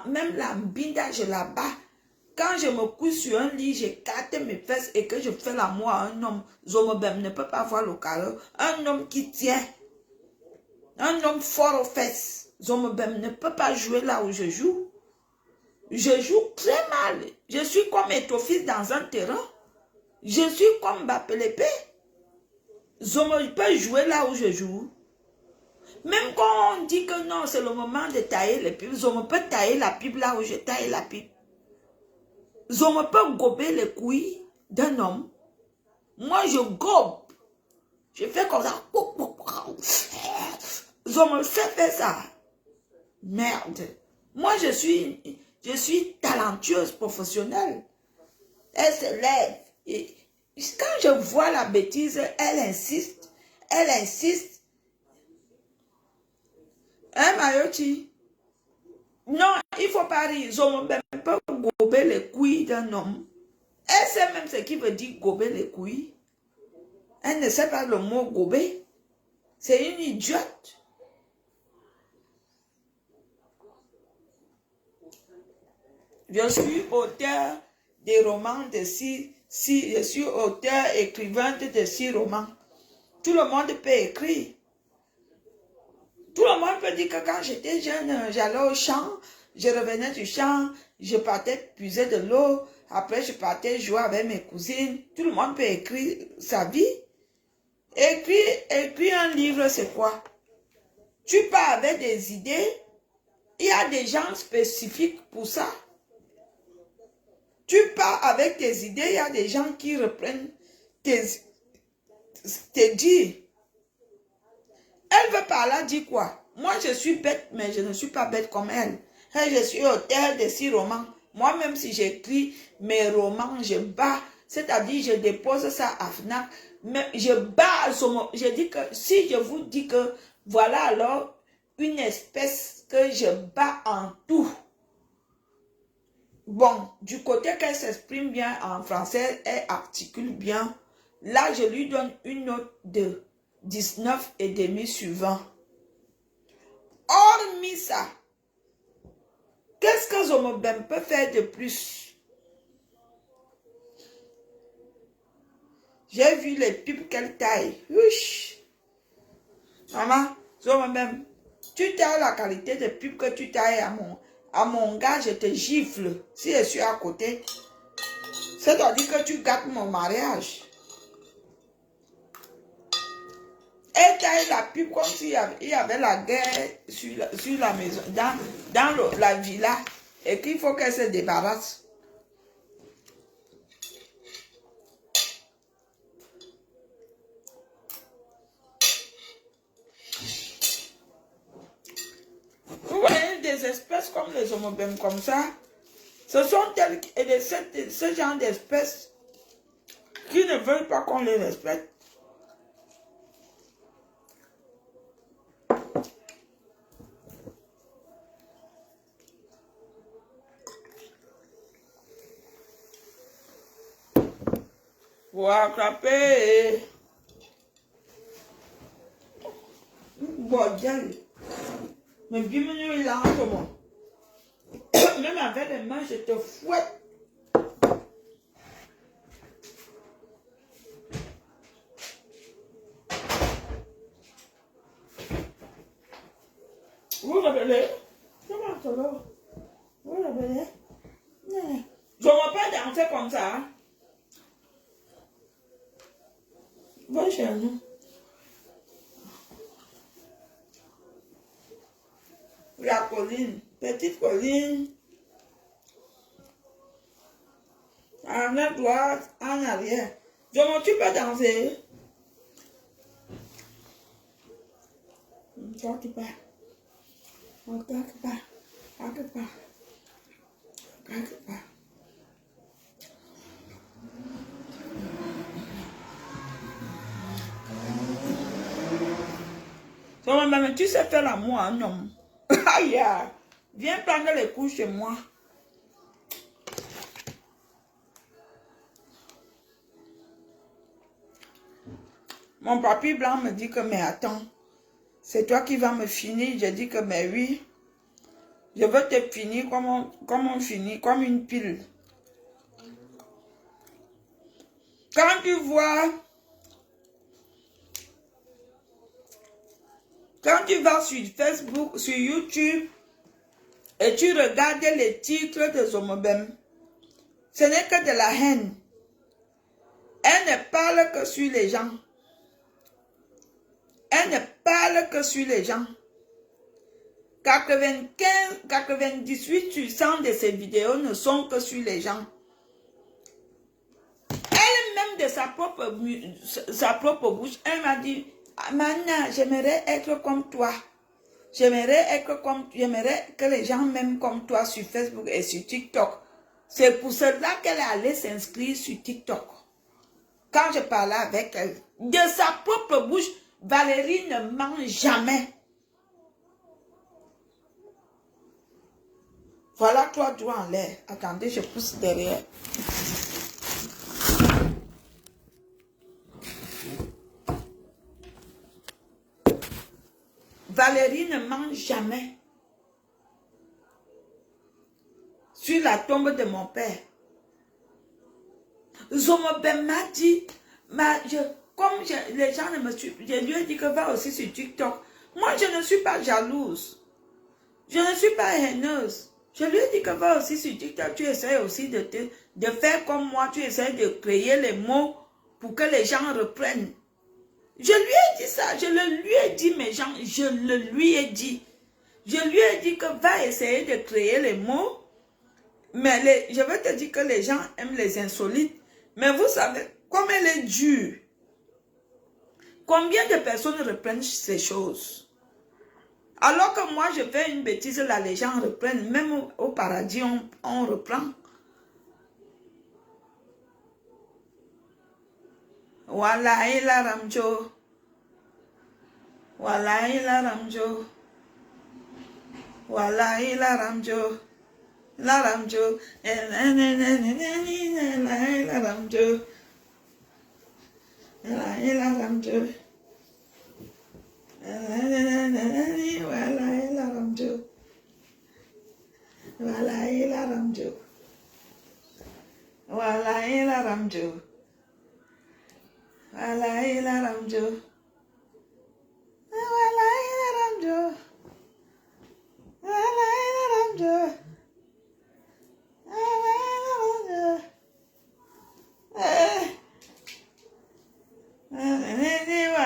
même la mbinda, je la bats. Quand je me couche sur un lit, j'écarte mes fesses et que je fais l'amour à un homme, Zomobem ne peut pas voir le carreau. Un homme qui tient, un homme fort aux fesses, Zomobem ne peut pas jouer là où je joue. Je joue très mal. Je suis comme Etophis dans un terrain. Je suis comme Bapelepe. Zomo peut jouer là où je joue. Même quand on dit que non, c'est le moment de tailler les pipes, Zomo peut tailler la pipe là où je taille la pipe. Zomo peut gober les couilles d'un homme. Moi, je gobe. Je fais comme ça. Zomo sait faire ça. Merde. Moi, je suis talentueuse professionnelle. Elle se lève. Et quand je vois la bêtise, elle insiste. Elle insiste. Hein, Mayoti? Non, il ne faut pas rire. Zomo peut gober les couilles d'un homme. Elle sait même ce qui veut dire gober les couilles. Elle ne sait pas le mot gober. C'est une idiote. Je suis auteur des romans de je suis auteur, écrivain de 6 romans. Tout le monde peut écrire. Tout le monde peut dire que quand j'étais jeune, j'allais au champ, je revenais du champ, je partais puiser de l'eau, après je partais jouer avec mes cousines. Tout le monde peut écrire sa vie. Écrire un livre, c'est quoi? Tu pars avec des idées, il y a des gens spécifiques pour ça. Tu pars avec tes idées, il y a des gens qui reprennent tes dires. Elle veut par là dire quoi? Moi, je suis bête, mais je ne suis pas bête comme elle. Je suis auteur de 6 romans. Moi, même si j'écris mes romans, je bats. C'est-à-dire, je dépose ça à FNAC. Mais je bats. Je dis que si je vous dis que voilà alors une espèce que je bats en tout. Bon, du côté qu'elle s'exprime bien en français, elle articule bien. Là, je lui donne une note de 19,5 sur 20. ça. Qu'est-ce que Zomobem peut faire de plus? J'ai vu les pubs qu'elle taille. Ouch. Maman, Zomobem, tu tailles la qualité de pub que tu tailles à mon gars, je te gifle si je suis à côté. C'est-à-dire que tu gâtes mon mariage. Elle taille la pub comme s'il y avait la guerre sur la maison, dans la villa, et qu'il faut qu'elle se débarrasse. Vous voyez des espèces comme les homobèmes comme ça, ce sont ce genre d'espèces qui ne veulent pas qu'on les respecte. Pour attraper. Bordel. Mais bienvenue là en ce moment. Même avec les mains, je te fouette. Vous rappelez? Comment ça va? Vous rappelez? Je ne vais pas danser comme ça. Va chez nous. La colline, petite colline. En à droite, en arrière. Donc tu peux danser. T'inquiète pas. T'inquiète pas. T'inquiète pas. T'inquiète pas. Donc, maman, tu sais faire l'amour à un homme. Aïe, viens prendre les coups chez moi. Mon papy blanc me dit que, mais attends, c'est toi qui vas me finir. Je dis que, mais oui, je veux te finir comme on finit, comme une pile. Quand tu vois, quand tu vas sur Facebook, sur YouTube, et tu regardes les titres de Zomobem, ce n'est que de la haine. Elle ne parle que sur les gens. Elle ne parle que sur les gens. 98% de ces vidéos ne sont que sur les gens. Elle-même de sa propre bouche, elle m'a dit, Mana, j'aimerais être comme toi. J'aimerais que les gens m'aiment comme toi sur Facebook et sur TikTok. C'est pour cela qu'elle est allée s'inscrire sur TikTok. Quand je parlais avec elle, de sa propre bouche, Valérie ne ment jamais. Voilà 3 doigts en l'air. Attendez, je pousse derrière. Valérie ne ment jamais. Sur la tombe de mon père. Zomobem m'a dit, les gens ne me suivent, je lui ai dit que va aussi sur TikTok. Moi, je ne suis pas jalouse. Je ne suis pas haineuse. Je lui ai dit que va aussi sur TikTok. Tu essaies aussi de faire comme moi. Tu essaies de créer les mots pour que les gens reprennent. Je lui ai dit ça. Je le lui ai dit, mes gens. Je le lui ai dit. Je lui ai dit que va essayer de créer les mots. Mais je vais te dire que les gens aiment les insolites. Mais vous savez, comme elle est dure. Combien de personnes reprennent ces choses? Alors que moi, je fais une bêtise, là, les gens reprennent. Même au paradis, on reprend. Voilà, il a ramjo. Voilà, il a ramjo. Voilà, il a ramjo. La ramjo. La ramjo. La ramjo. Voilà, la ramjo. Ramjo. Walaïla Ramjo. Walaïla Ramjo. Walaïla Ramjo.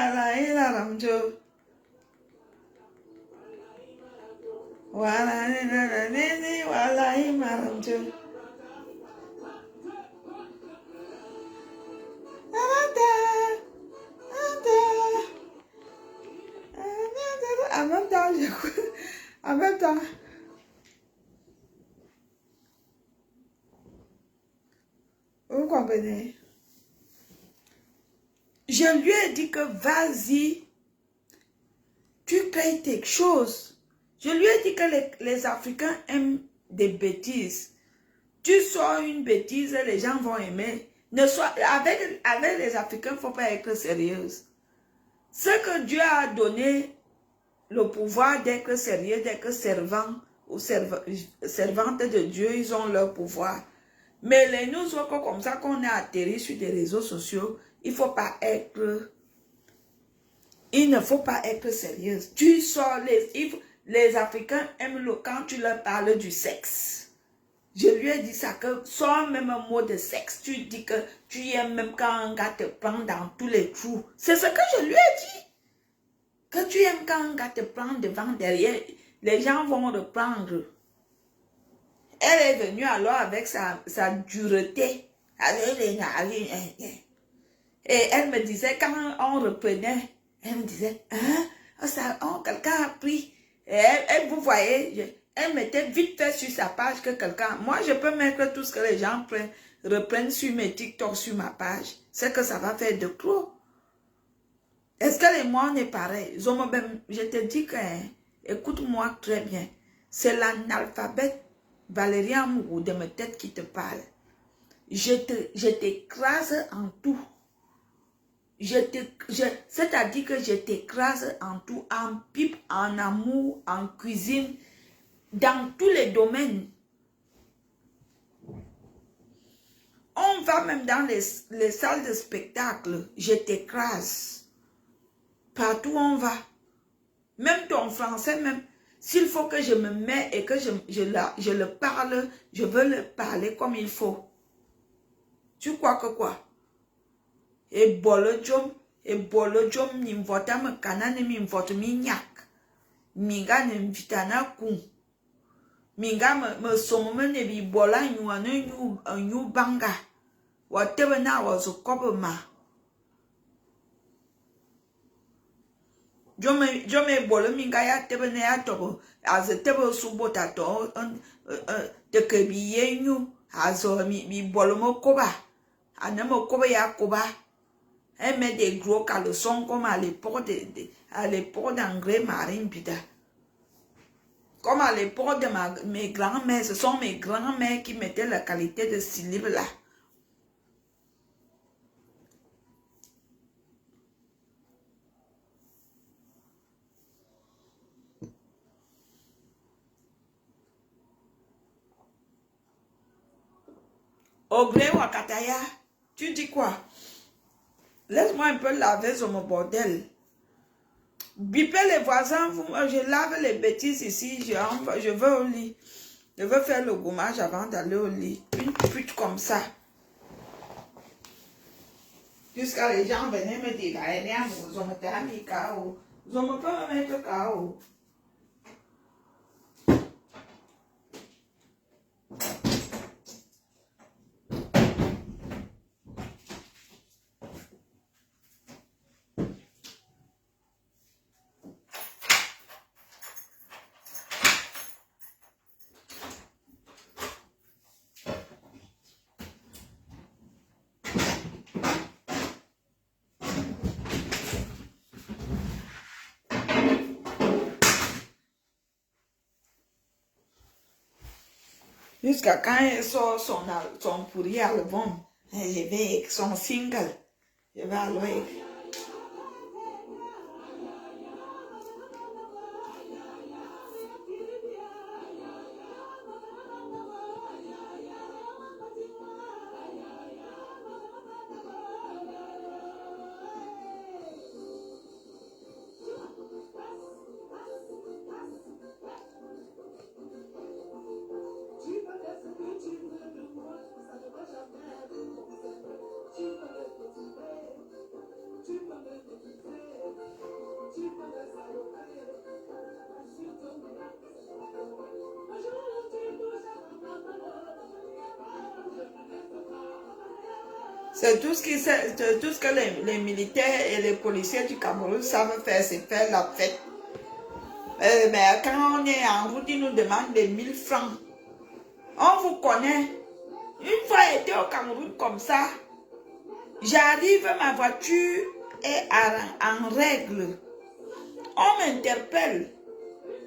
Walaïla Ramjo. Walaïla Ramjo. Walaïla Ramjo. En même temps, vous comprenez? Je lui ai dit que vas-y, tu crées quelque chose. Je lui ai dit que les Africains aiment des bêtises. Tu sors une bêtise, les gens vont aimer. Avec les Africains, il ne faut pas être sérieuse. Ce que Dieu a donné le pouvoir d'être sérieux, d'être servant ou servante de Dieu, ils ont leur pouvoir. Mais les nous autres, comme ça qu'on est atterri sur des réseaux sociaux, il ne faut pas être sérieuse. Tu sors, les Africains aiment quand tu leur parles du sexe. Je lui ai dit ça, que sans même un mot de sexe, tu dis que tu aimes même quand un gars te prend dans tous les trous. C'est ce que je lui ai dit. Que tu aimes quand un gars te prend devant, derrière, les gens vont reprendre. Elle est venue alors avec sa dureté. Et elle me disait, quand on reprenait, elle me disait, hein, quelqu'un a pris. Et vous voyez, elle mettait vite fait sur sa page que quelqu'un... Moi, je peux mettre tout ce que les gens reprennent sur mes TikTok, sur ma page. C'est que ça va faire de trop. Est-ce que les mots on est pareil? Je te dis que, écoute-moi très bien, c'est l'analphabète Valérie Amourou de ma tête qui te parle. Je t'écrase en tout. C'est-à-dire que je t'écrase en tout, en pipe, en amour, en cuisine, dans tous les domaines. On va même dans les salles de spectacle, je t'écrase. Partout où on va. Même ton français, même s'il faut que je me mets et que je le parle, je veux le parler comme il faut. Tu crois que quoi? Et bolo jom, ni mvota me kanane mi mvote mi nyak. Minga ne mvitana kou. Minga me somme ne bi bola nyu banga. Whatever na was a couple ma. Jome bolo minga ya tebe ne ya tobo. As a tebe subota to de kebiye nyu. Azo mi bolo mo koba. Anemo koba ya koba. Elle met des gros caleçons comme à l'époque d'André Marine Pita. Comme à l'époque de mes grands-mères, ce sont mes grands-mères qui mettaient la qualité de syllabe là. Obré Wakataya, tu dis quoi? Laisse-moi un peu laver sur mon bordel. Bipez les voisins, je lave les bêtises ici, je veux au lit. Je veux faire le gommage avant d'aller au lit. Une pute comme ça. Jusqu'à les gens venaient me dire, vous me t'as mis KO. Vous me pas me mettre KO. Jusqu'à quand elle sort son pourri album, je vais avec son single, je vais alors avec. C'est tout ce que les militaires et les policiers du Cameroun savent faire, c'est faire la fête. Mais quand on est en route, ils nous demandent des 1000 francs. On vous connaît. Une fois j'étais au Cameroun comme ça, j'arrive, ma voiture est en règle. On m'interpelle.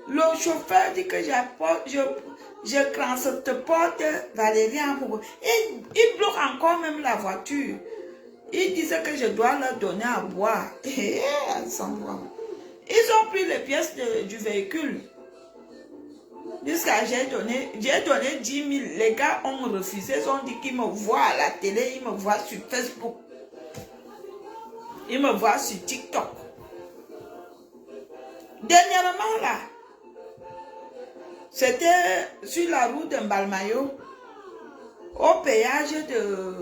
Le chauffeur dit que je transporte Valérie en Bourg. Il bloque encore même la voiture. Il disait que je dois leur donner à boire. Ils ont pris les pièces du véhicule. Jusqu'à j'ai donné 10 000. Les gars ont refusé. Ils ont dit qu'ils me voient à la télé, ils me voient sur Facebook. Ils me voient sur TikTok. Dernièrement là, c'était sur la route de Mbalmayo, au péage de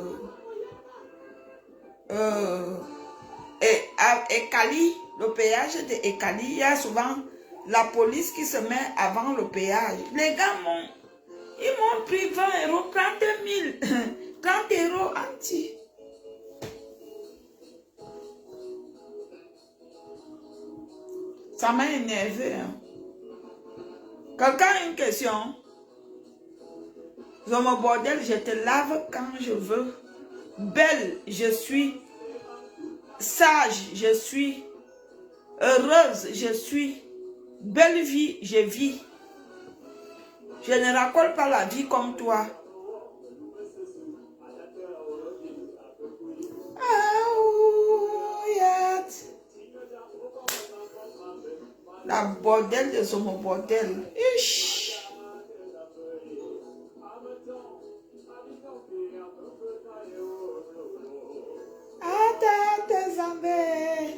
Ekali, le péage de Ekali, il y a souvent la police qui se met avant le péage. Les gars m'ont pris 20 €, 30 000, 30 € anti. Ça m'a énervé. Hein. Quelqu'un a une question? Dans mon bordel, je te lave quand je veux. Belle, je suis. Sage, je suis. Heureuse, je suis. Belle vie, je vis. Je ne racole pas la vie comme toi. La bordel de son bordel. Ish. Attends, Zambé.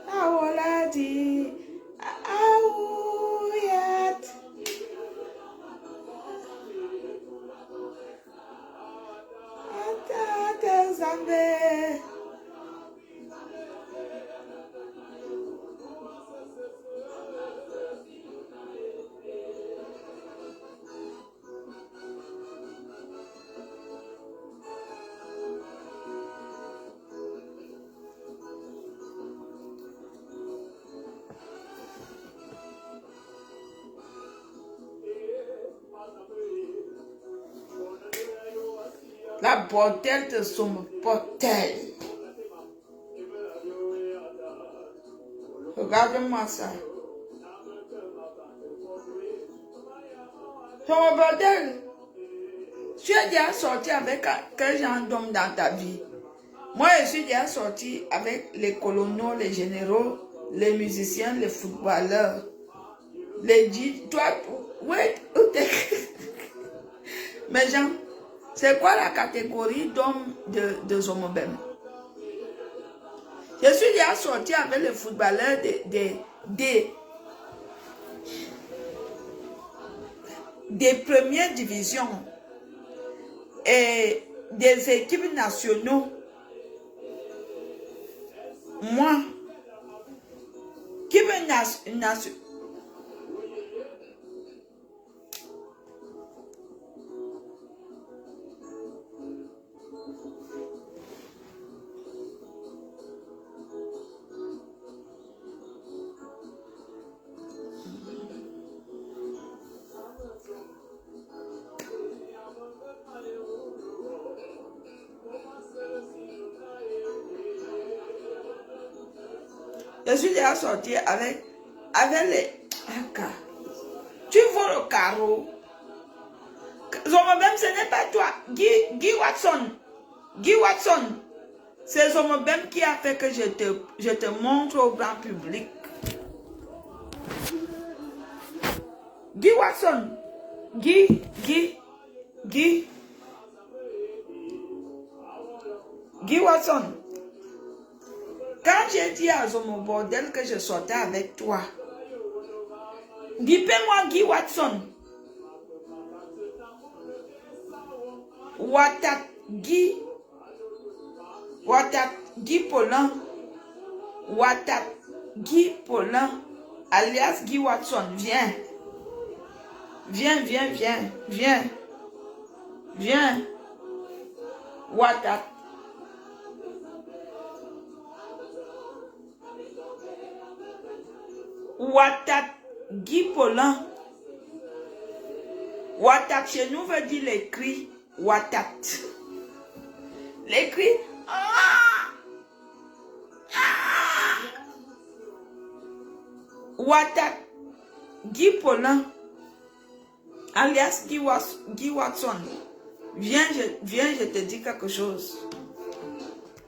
Awoladi. Aouyat. Attends, Zambé. La bordel de son bordel. Regarde-moi ça. Son bordel. Tu es déjà sorti avec quel genre d'homme dans ta vie? Moi, je suis déjà sorti avec les colonels, les généraux, les musiciens, les footballeurs. Les dits. Toi, ouais, mais Jean, c'est quoi la catégorie d'hommes de Zomobem? Je suis déjà sorti avec les footballeurs des premières divisions et des équipes nationaux. Moi, qui veut nation? Je suis déjà sorti avec les... Tu vois le carreau. Zomobem, ce n'est pas toi. Guy Watson. Guy Watson. C'est Zomobem qui a fait que je te montre au grand public. Guy Watson. Guy Watson. Quand j'ai dit à Zomo Bordel que je sortais avec toi, dis-moi Guy Watson. Watat Guy Paulin. Watat Guy Paulin, alias Guy Watson. Viens. Watat. Watat. Guy Paulin. Watat chez nous veut dire les cris. Watat. Les cris. Watat. Guy Paulin. Alias Guy Watson. Viens, je te dis quelque chose.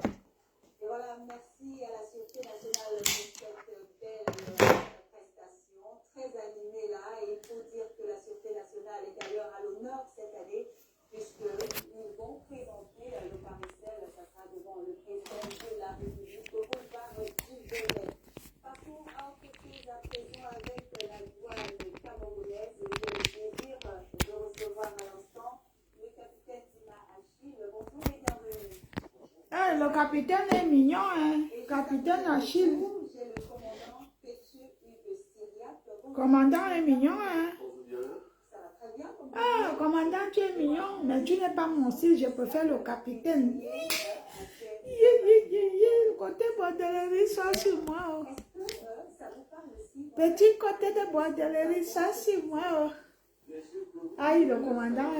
Et voilà, merci à la Sûreté nationale pour cette belle prestation, très animée là. Et il faut dire que la Sûreté nationale est d'ailleurs à l'honneur cette année, puisqu'ils vont présenter le commissaire, ça sera devant le président de la République au boulevard du Velay. Passons à autre chose à présent avec la voile camerounaise. J'ai le plaisir de recevoir à l'instant le capitaine Tima Achille. Bonjour et bienvenue. Ah, le capitaine est mignon, hein? Capitaine Achille. J'ai le commandant Pétu Hugues Syriac. Commandant est mignon, hein? Ça va très bien. Comme Ah, commandant, tu es mignon, mais tu n'es pas mon fils, je préfère le capitaine. Le côté bordellerie, ça sur moi. Oh. ça vous parle aussi. Petit côté de bordellerie, ça sur moi. Oh. Aïe, le commandant.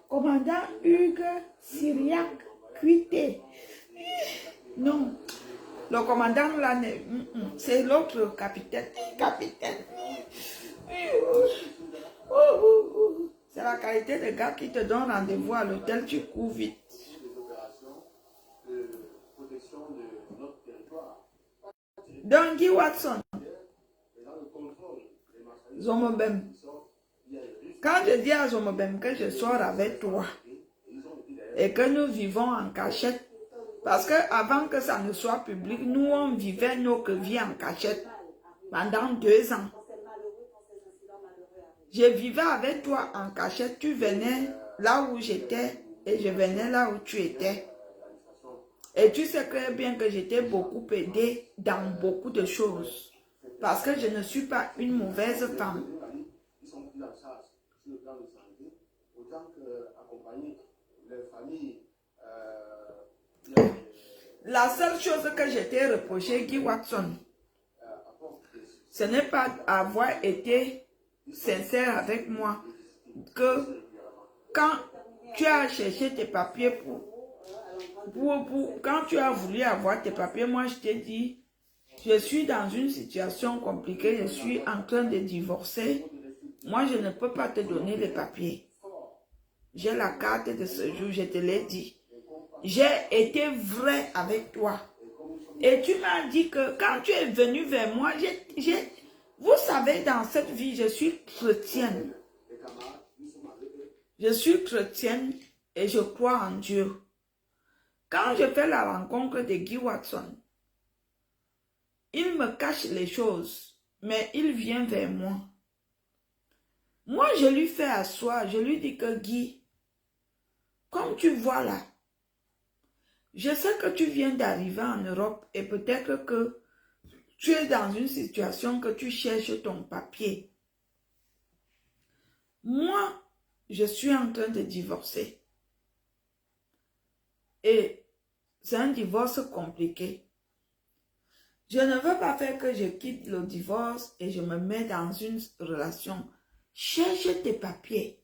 Commandant Hugues Syriac Cuité. Non. Le commandant là, c'est l'autre capitaine. Capitaine. C'est la qualité de gars qui te donne rendez-vous à l'hôtel, tu cours vite. Donc, Guy Watson. Zomobem. Quand je dis à Zomobem que je sors avec toi et que nous vivons en cachette, parce que avant que ça ne soit public, nous on vivait nos vies en cachette pendant 2 ans. Je vivais avec toi en cachette, tu venais là où j'étais et je venais là où tu étais. Et tu sais très bien que j'étais beaucoup aidée dans beaucoup de choses. Parce que je ne suis pas une mauvaise femme. La seule chose que je t'ai reproché, Guy Watson, ce n'est pas avoir été sincère avec moi. Que quand tu as cherché tes papiers quand tu as voulu avoir tes papiers, moi je t'ai dit, je suis dans une situation compliquée, je suis en train de divorcer. Moi, je ne peux pas te donner les papiers. J'ai la carte de ce jour, je te l'ai dit. J'ai été vrai avec toi. Et tu m'as dit que quand tu es venu vers moi, vous savez, dans cette vie, je suis chrétienne. Je suis chrétienne et je crois en Dieu. Quand je fais la rencontre de Guy Watson, il me cache les choses, mais il vient vers moi. Moi, je lui fais asseoir, je lui dis que Guy, comme tu vois là, je sais que tu viens d'arriver en Europe et peut-être que tu es dans une situation que tu cherches ton papier. Moi, je suis en train de divorcer. Et c'est un divorce compliqué. Je ne veux pas faire que je quitte le divorce et je me mets dans une relation. Cherche tes papiers.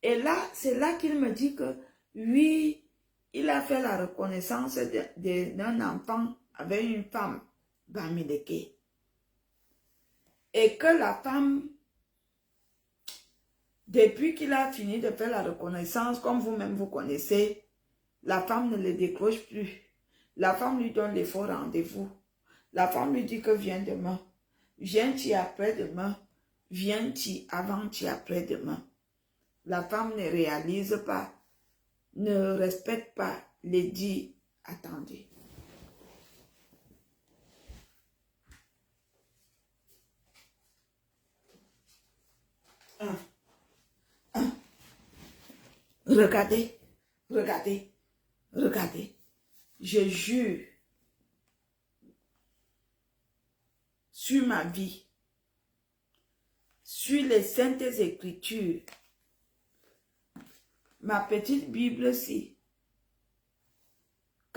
Et là, c'est là qu'il me dit que oui, il a fait la reconnaissance d'un enfant avec une femme, Bamileke. Et que la femme, depuis qu'il a fini de faire la reconnaissance, comme vous-même vous connaissez, la femme ne le décroche plus. La femme lui donne les faux rendez-vous. La femme lui dit que viens demain. Viens-tu après-demain. Viens-tu avant-tu après-demain. La femme ne réalise pas, ne respecte pas les dits attendus. Regardez, regardez, regardez. Je jure sur ma vie, sur les saintes écritures, ma petite Bible-ci,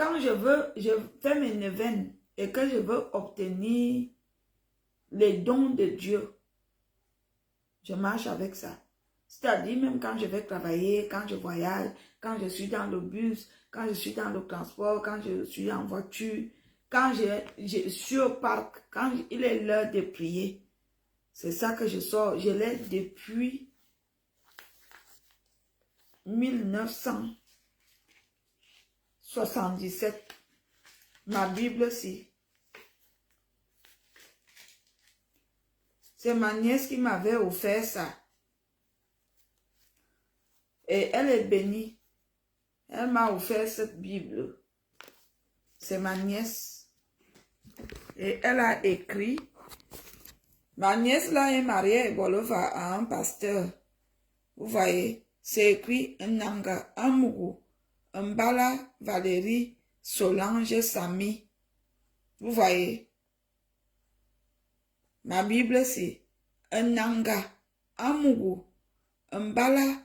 quand je fais mes neuvaines et que je veux obtenir les dons de Dieu, je marche avec ça. C'est-à-dire même quand je vais travailler, quand je voyage, quand je suis dans le bus, quand je suis dans le transport, quand je suis en voiture, quand je suis au parc, quand il est l'heure de prier. C'est ça que je sors. Je l'ai depuis 1977. Ma Bible, si. C'est ma nièce qui m'avait offert ça. Et elle est bénie. Elle m'a offert cette Bible. C'est ma nièce. Et elle a écrit. Ma nièce là est mariée à un pasteur. Vous voyez, c'est écrit Nanga, Amougou, Mbala, Valérie, Solange, Samy. Vous voyez. Ma Bible c'est Nanga, Amougou, Mbala,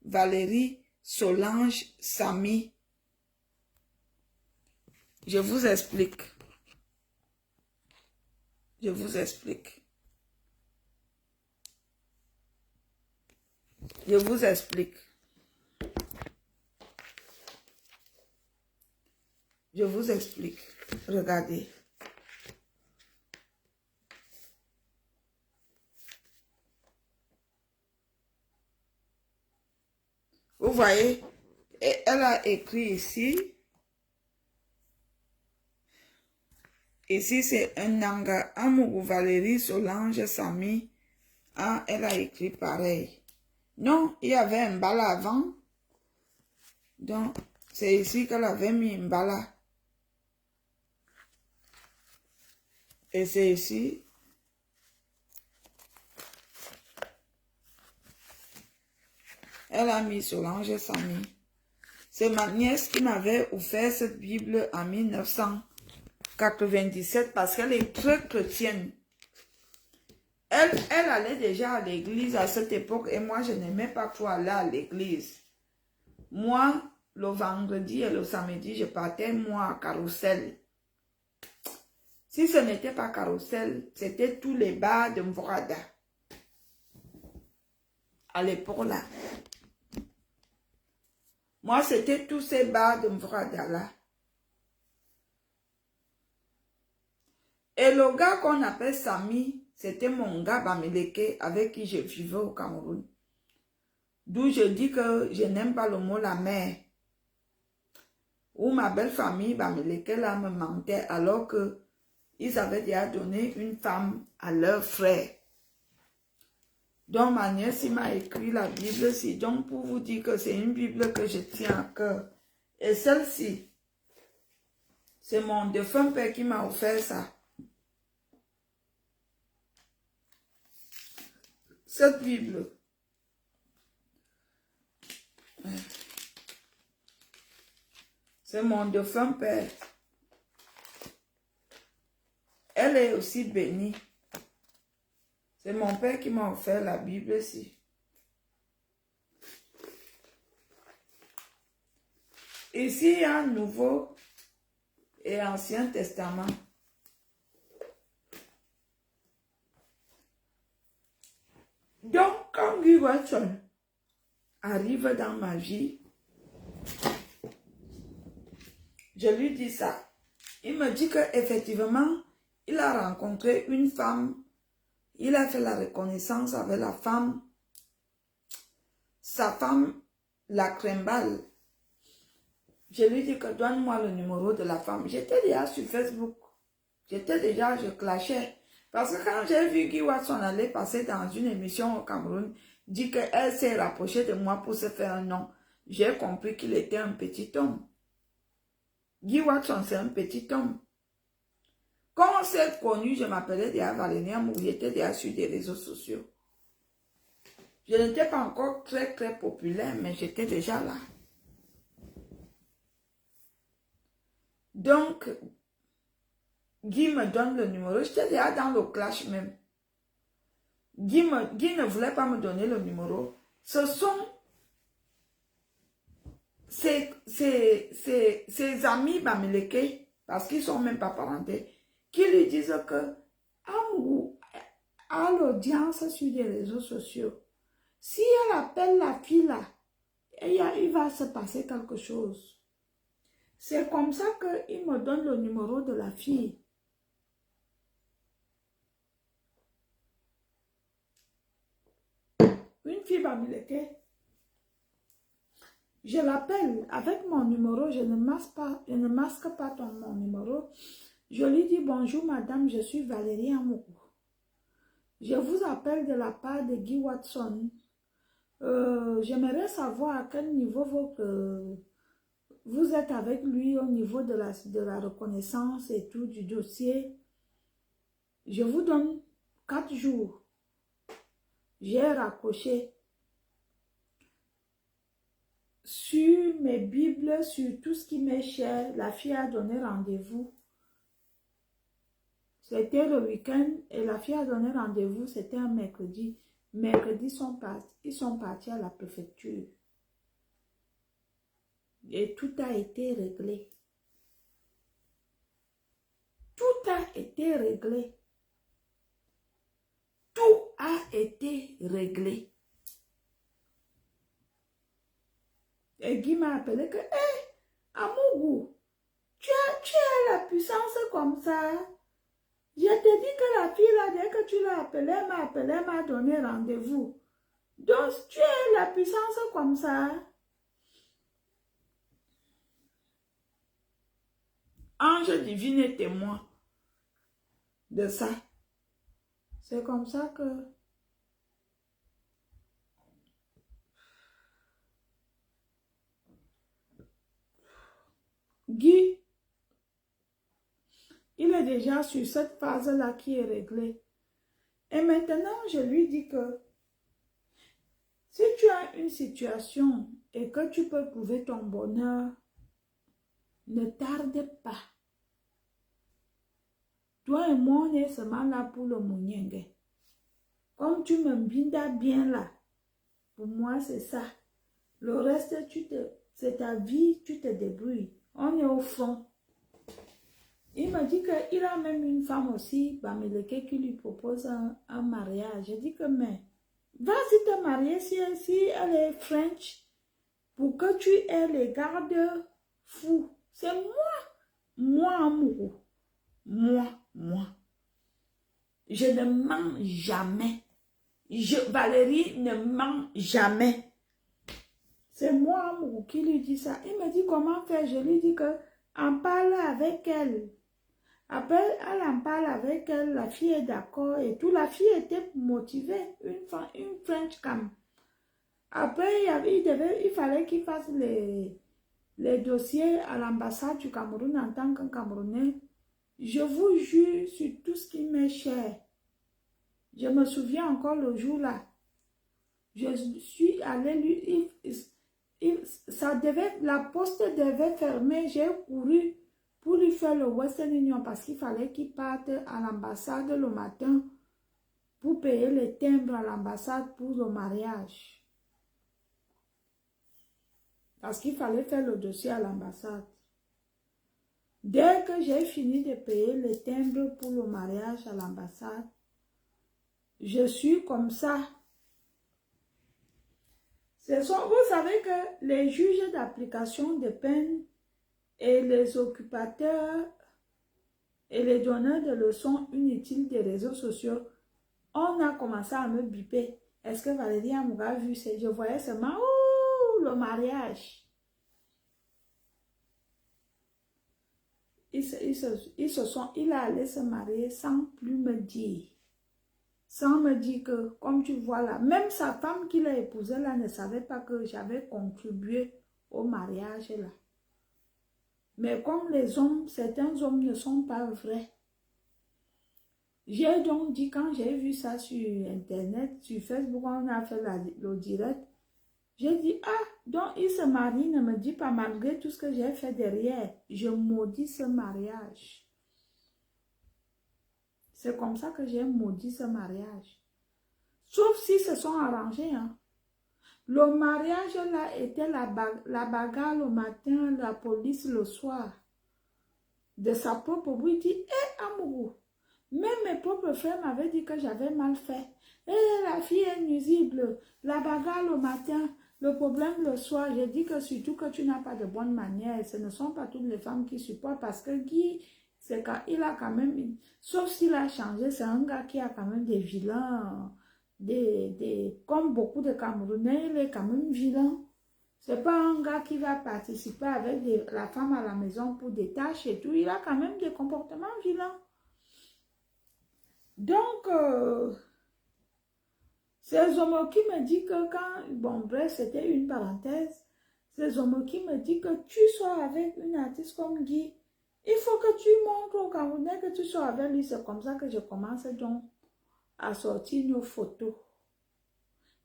Valérie, Solange, Samy. Je vous explique. Je vous explique. Je vous explique. Je vous explique. Regardez. Vous voyez, elle a écrit ici. Ici, c'est un Nanga, Amougou, Valérie, Solange, Samy. Ah, elle a écrit pareil. Non, il y avait un bala avant. Donc, c'est ici qu'elle avait mis un bala. Et c'est ici. Elle a mis Solange Samy. C'est ma nièce qui m'avait offert cette Bible en 1997 parce qu'elle est très chrétienne. Elle allait déjà à l'église à cette époque et moi, je n'aimais pas trop aller à l'église. Moi, le vendredi et le samedi, je partais, moi, à Carrousel. Si ce n'était pas Carrousel, c'était tous les bars de Mvorada. À l'époque là. Moi, c'était tous ces bars de Mvorada là. Et le gars qu'on appelle Samy, c'était mon gars Bamileke avec qui je vivais au Cameroun. D'où je dis que je n'aime pas le mot la mère. Où ma belle famille Bamileke là me mentait alors que ils avaient déjà donné une femme à leur frère. Donc ma nièce m'a écrit la Bible ci. Donc pour vous dire que c'est une Bible que je tiens à cœur. Et celle-ci, c'est mon défunt père qui m'a offert ça. Cette Bible. C'est mon défunt père. Elle est aussi bénie. C'est mon père qui m'a offert la Bible ici. Ici, il y a un Nouveau et Ancien Testament. Donc, quand Guy Watson arrive dans ma vie, je lui dis ça. Il me dit qu'effectivement, il a rencontré une femme. Il a fait la reconnaissance avec la femme. Sa femme, la crème-balle. Je lui dis que donne-moi le numéro de la femme. J'étais déjà sur Facebook. Je clashais. Parce que quand j'ai vu Guy Watson aller passer dans une émission au Cameroun, dit qu'elle s'est rapprochée de moi pour se faire un nom, j'ai compris qu'il était un petit homme. Guy Watson, c'est un petit homme. Quand on s'est connu, je m'appelais déjà Valérie Amougou, j'étais déjà sur des réseaux sociaux. Je n'étais pas encore très populaire, mais j'étais déjà là. Donc, Guy me donne le numéro. J'étais déjà dans le clash même. Guy ne voulait pas me donner le numéro. Ce sont ses amis Bamileke, parce qu'ils ne sont même pas parentés, qui lui disent que Amourou a l'audience sur les réseaux sociaux. Si elle appelle la fille là, il va se passer quelque chose. C'est comme ça qu'il me donne le numéro de la fille. Une fille Bamileke. Je l'appelle avec mon numéro, je ne masque pas mon numéro. Je lui dis bonjour madame, je suis Valérie Amourou. Je vous appelle de la part de Guy Watson. J'aimerais savoir à quel niveau vous êtes avec lui au niveau de la reconnaissance et tout du dossier. Je vous donne 4 jours. J'ai raccroché. Sur mes Bibles, sur tout ce qui m'est cher, la fille a donné rendez-vous. C'était le week-end et la fille a donné rendez-vous, c'était un mercredi. Mercredi, ils sont partis à la préfecture. Et tout a été réglé. Tout a été réglé. Tout a été réglé. Et Guy m'a appelé que, hé, Amourou, tu as la puissance comme ça. Je te dis que la fille là, dès que tu l'as appelée, elle m'a donné rendez-vous. Donc, tu as la puissance comme ça. Ange divin est témoin de ça. C'est comme ça que... Guy, il est déjà sur cette phase-là qui est réglée. Et maintenant, je lui dis que si tu as une situation et que tu peux trouver ton bonheur, ne tarde pas. Toi et moi, on est seulement là pour le mouniengue. Comme tu me bindas bien là, pour moi, c'est ça. Le reste, c'est ta vie, tu te débrouilles. On est au fond. Il m'a dit qu'il a même une femme aussi, Bamileke, qui lui propose un mariage. J'ai dit que, mais, vas-y te marier si elle est French, pour que tu aies les gardes fous. C'est moi, amoureux. Moi. Je ne mens jamais. Valérie ne ment jamais. C'est moi, amoureux, qui lui dit ça. Il me dit comment faire. Je lui dis que, en parle avec elle. Après, elle en parle avec elle, la fille est d'accord et tout. La fille était motivée, une French cam. Après, il fallait qu'il fasse les dossiers à l'ambassade du Cameroun en tant que Camerounais. Je vous jure sur tout ce qui m'est cher. Je me souviens encore le jour là. Je suis allée lui... la poste devait fermer. J'ai couru pour lui faire le Western Union parce qu'il fallait qu'il parte à l'ambassade le matin pour payer les timbres à l'ambassade pour le mariage. Parce qu'il fallait faire le dossier à l'ambassade. Dès que j'ai fini de payer les timbres pour le mariage à l'ambassade, je suis comme ça. Vous savez que les juges d'application de peine et les occupateurs et les donneurs de leçons inutiles des réseaux sociaux, on a commencé à me biper. Est-ce que Valérie Amourou a vu ça? Je voyais seulement, le mariage. Il a allé se marier sans plus me dire. Sans me dire que, comme tu vois là, même sa femme qu'il a épousée là ne savait pas que j'avais contribué au mariage là. Mais comme les hommes, certains hommes ne sont pas vrais. J'ai donc dit, quand j'ai vu ça sur Internet, sur Facebook, on a fait le direct, j'ai dit, ah, donc il se marie, ne me dit pas, malgré tout ce que j'ai fait derrière, je maudis ce mariage. C'est comme ça que j'ai maudit ce mariage. Sauf s'ils se sont arrangés, hein. Le mariage là était la bagarre le matin, la police le soir. De sa propre bouche, il dit, hé amoureux, même mes propres frères m'avaient dit que j'avais mal fait. Hé, la fille est nuisible, la bagarre le matin, le problème le soir. J'ai dit que surtout que tu n'as pas de bonne manière. Ce ne sont pas toutes les femmes qui supportent parce que Guy, c'est quand il a quand même, sauf s'il a changé, c'est un gars qui a quand même des vilains, comme beaucoup de Camerounais, il est quand même vilain. C'est pas un gars qui va participer avec la femme à la maison pour des tâches et tout. Il a quand même des comportements vilains. Donc, c'est Zomo qui me dit que quand, bon bref, c'était une parenthèse, c'est Zomo qui me dit que tu sois avec une artiste comme Guy, il faut que tu montres au Camerounais que tu sois avec lui. C'est comme ça que je commence donc à sortir nos photos.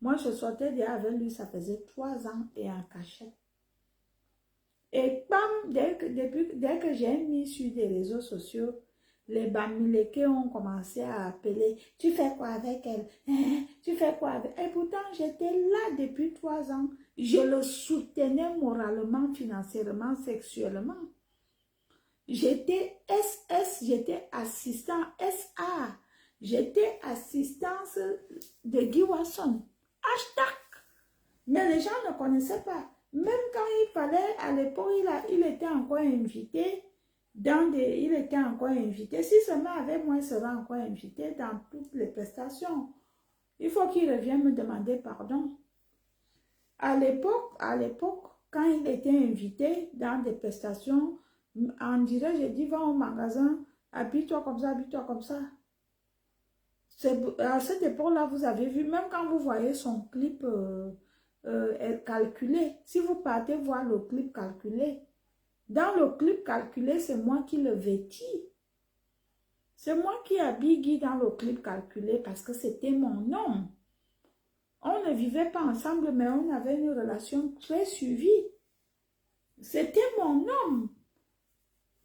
Moi, je sortais déjà avec lui, ça faisait 3 ans et en cachette. Et bam, dès que j'ai mis sur des réseaux sociaux, les Bamileke ont commencé à appeler. Tu fais quoi avec elle? Tu fais quoi avec elle? Et pourtant, j'étais là depuis 3 ans. Je le soutenais moralement, financièrement, sexuellement. J'étais SS, j'étais assistant SA. J'étais assistante de Guy Watson. Hashtag. Mais les gens ne connaissaient pas. Même quand il fallait, à l'époque, il était encore invité il était encore invité. Si seulement avec moi, il serait encore invité dans toutes les prestations. Il faut qu'il revienne me demander pardon. À l'époque, quand il était invité dans des prestations, on dirait, j'ai dit, va au magasin, habille-toi comme ça, habille-toi comme ça. À cette époque-là, vous avez vu, même quand vous voyez son clip calculé, si vous partez voir le clip calculé, dans le clip calculé, c'est moi qui le vêtis. C'est moi qui habille Guy dans le clip calculé parce que c'était mon homme. On ne vivait pas ensemble, mais on avait une relation très suivie. C'était mon homme.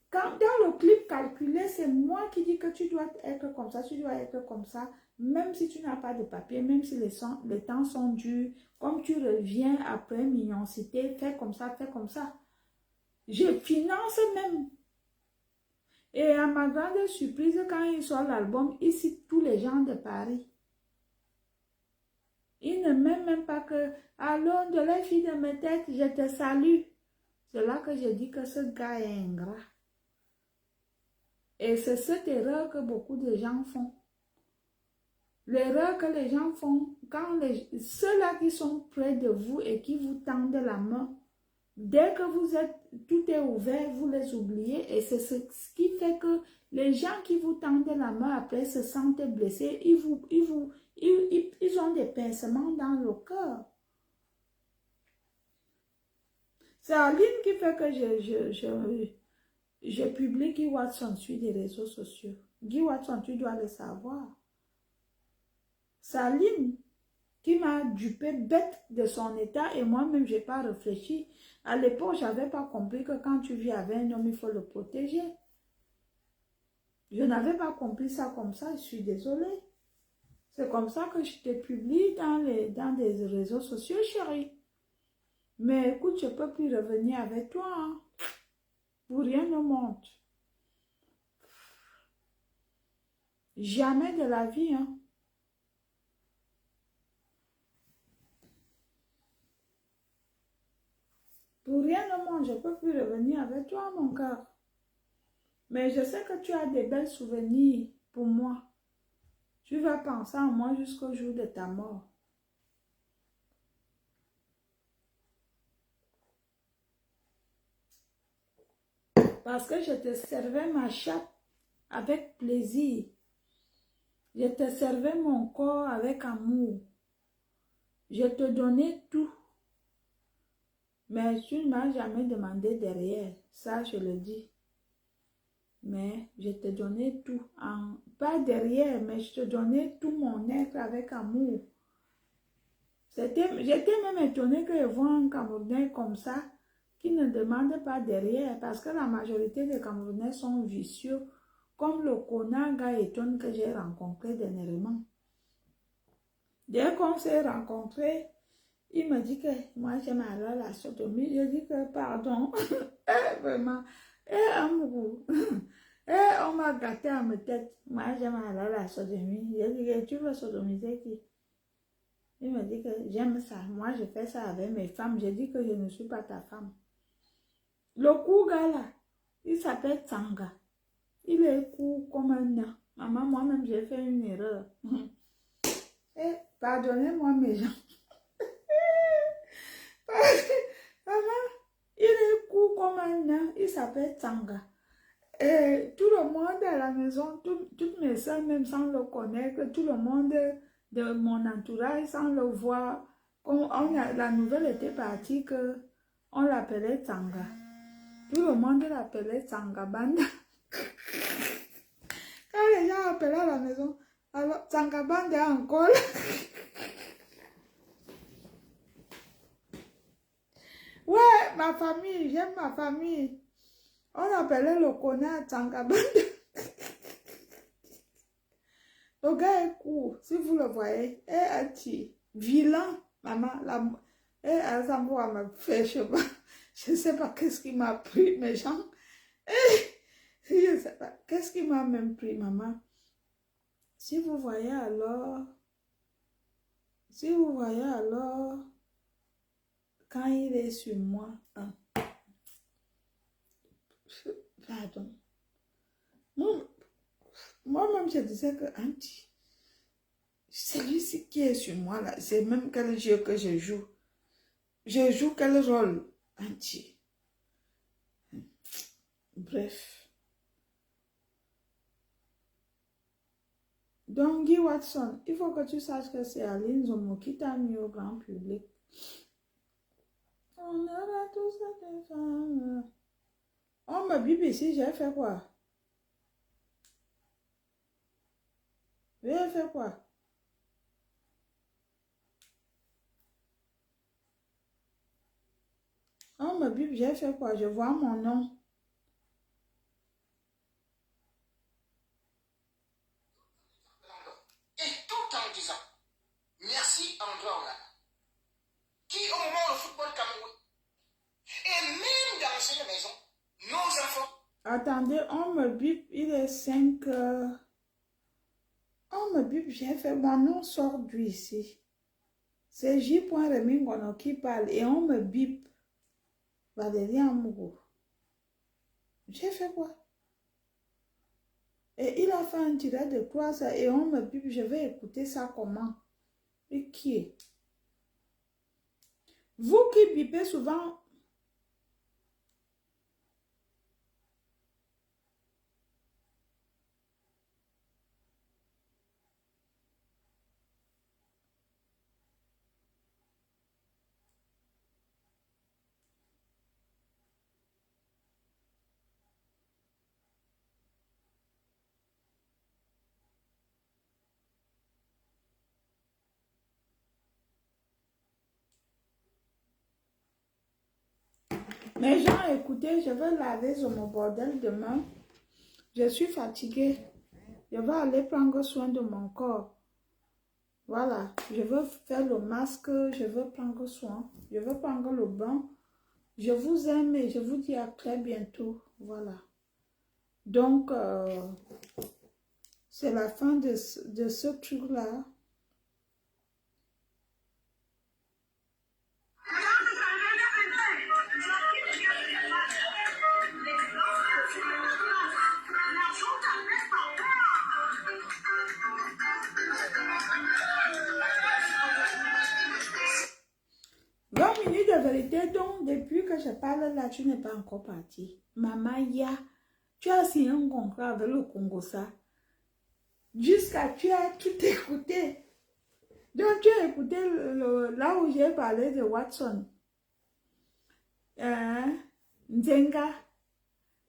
Quand dans le clip calculé, c'est moi qui dis que tu dois être comme ça, tu dois être comme ça, même si tu n'as pas de papier, même si les temps sont durs, comme tu reviens après mignoncité, fais comme ça, fais comme ça. Je finance même. Et à ma grande surprise, quand il sort l'album, il cite tous les gens de Paris. Il ne m'aime même pas que, allô, de la fille de mes têtes, je te salue. C'est là que je dis que ce gars est ingrat. Et c'est cette erreur que beaucoup de gens font. L'erreur que les gens font, quand ceux-là qui sont près de vous et qui vous tendent la main, dès que tout est ouvert, vous les oubliez. Et c'est ce qui fait que les gens qui vous tendent la main après se sentent blessés. Ils ont des pincements dans le cœur. C'est Aline qui fait que je publie Guy Watson sur les réseaux sociaux. Guy Watson, tu dois le savoir. C'est Aline qui m'a dupé bête de son état et moi-même, je n'ai pas réfléchi. À l'époque, je n'avais pas compris que quand tu vis avec un homme, il faut le protéger. Je n'avais pas compris ça comme ça, je suis désolée. C'est comme ça que je te publie dans des réseaux sociaux, chérie. Mais écoute, je ne peux plus revenir avec toi. Hein. Pour rien ne monte. Jamais de la vie. Hein. Pour rien ne monte, je ne peux plus revenir avec toi, mon cœur. Mais je sais que tu as des belles souvenirs pour moi. Tu vas penser à moi jusqu'au jour de ta mort. Parce que je te servais ma chatte avec plaisir. Je te servais mon corps avec amour. Je te donnais tout. Mais tu ne m'as jamais demandé derrière. Ça, je le dis. Mais je te donnais tout. Pas derrière, mais je te donnais tout mon être avec amour. J'étais même étonnée que je vois un Camerounais comme ça qui ne demande pas derrière. Parce que la majorité des Camerounais sont vicieux. Comme le connard Gaëton que j'ai rencontré dernièrement. Dès qu'on s'est rencontrés, Il me dit que moi j'aime alors la sodomie. Je dis que pardon. Vraiment. Amoureux. On m'a gâté à ma tête. Moi j'aime alors la sodomie. Je dis que tu veux sodomiser qui? Il me dit que j'aime ça. Moi je fais ça avec mes femmes. Je dis que je ne suis pas ta femme. Le cougar là, il s'appelle Tsanga. Il est court comme un nain. Maman, moi-même j'ai fait une erreur. Pardonnez-moi mes gens. Maman, il est court comme un nain, il s'appelle Tsanga. Et tout le monde à la maison, toutes mes soeurs, même sans le connaître, tout le monde de mon entourage, sans le voir, la nouvelle était partie qu'on l'appelait Tsanga. Tout le monde l'appelait Tsanga Banda. Quand les gens appelaient à la maison, alors Tsanga Banda encore. Ouais, ma famille, j'aime ma famille. On appelait le connard Tsanga Banda. Le gars est court, si vous le voyez, et un petit vilain, maman, et ça me fait chemin. Je ne sais pas qu'est-ce qui m'a pris, mes gens. Je ne sais pas, qu'est-ce qui m'a même pris, maman. Si vous voyez alors, quand il est sur moi, hein. Pardon. Moi-même, je disais que, Auntie, celui-ci qui est sur moi, là, c'est même quel jeu que je joue. Je joue quel rôle, Auntie? Bref. Donc, Guy Watson, il faut que tu saches que c'est Aline Zomo qui t'a mis au grand public. On aura tous des femmes. Oh, ma Bible ici, j'ai fait quoi? J'ai fait quoi? Oh, ma Bible, j'ai fait quoi? Je vois mon nom. Et tout en disant merci André Onana, qui au moment où le football camerounais, et même dans cette maison, nos enfants. Attendez, on me bip, il est 5 heures. On me bip, j'ai fait mon nom sort d'ici. C'est J.Remy Ngono qui parle et on me bip. Valérie Amourou. J'ai fait quoi? Et il a fait un direct de 3 heures et on me bip, je vais écouter ça comment? Et qui est? Vous qui bipez souvent. Mes gens, écoutez, je vais laver sur mon bordel demain. Je suis fatiguée. Je vais aller prendre soin de mon corps. Voilà, je veux faire le masque, je veux prendre soin, je veux prendre le bain. Je vous aime et je vous dis à très bientôt. Voilà. Donc, c'est la fin de ce truc-là. De vérité, donc, depuis que je parle là, tu n'es pas encore parti. Maman, tu as signé un contrat avec le Congo, ça. Jusqu'à tu as tout écouté. Donc, tu as écouté là où j'ai parlé de Watson. Nzenga.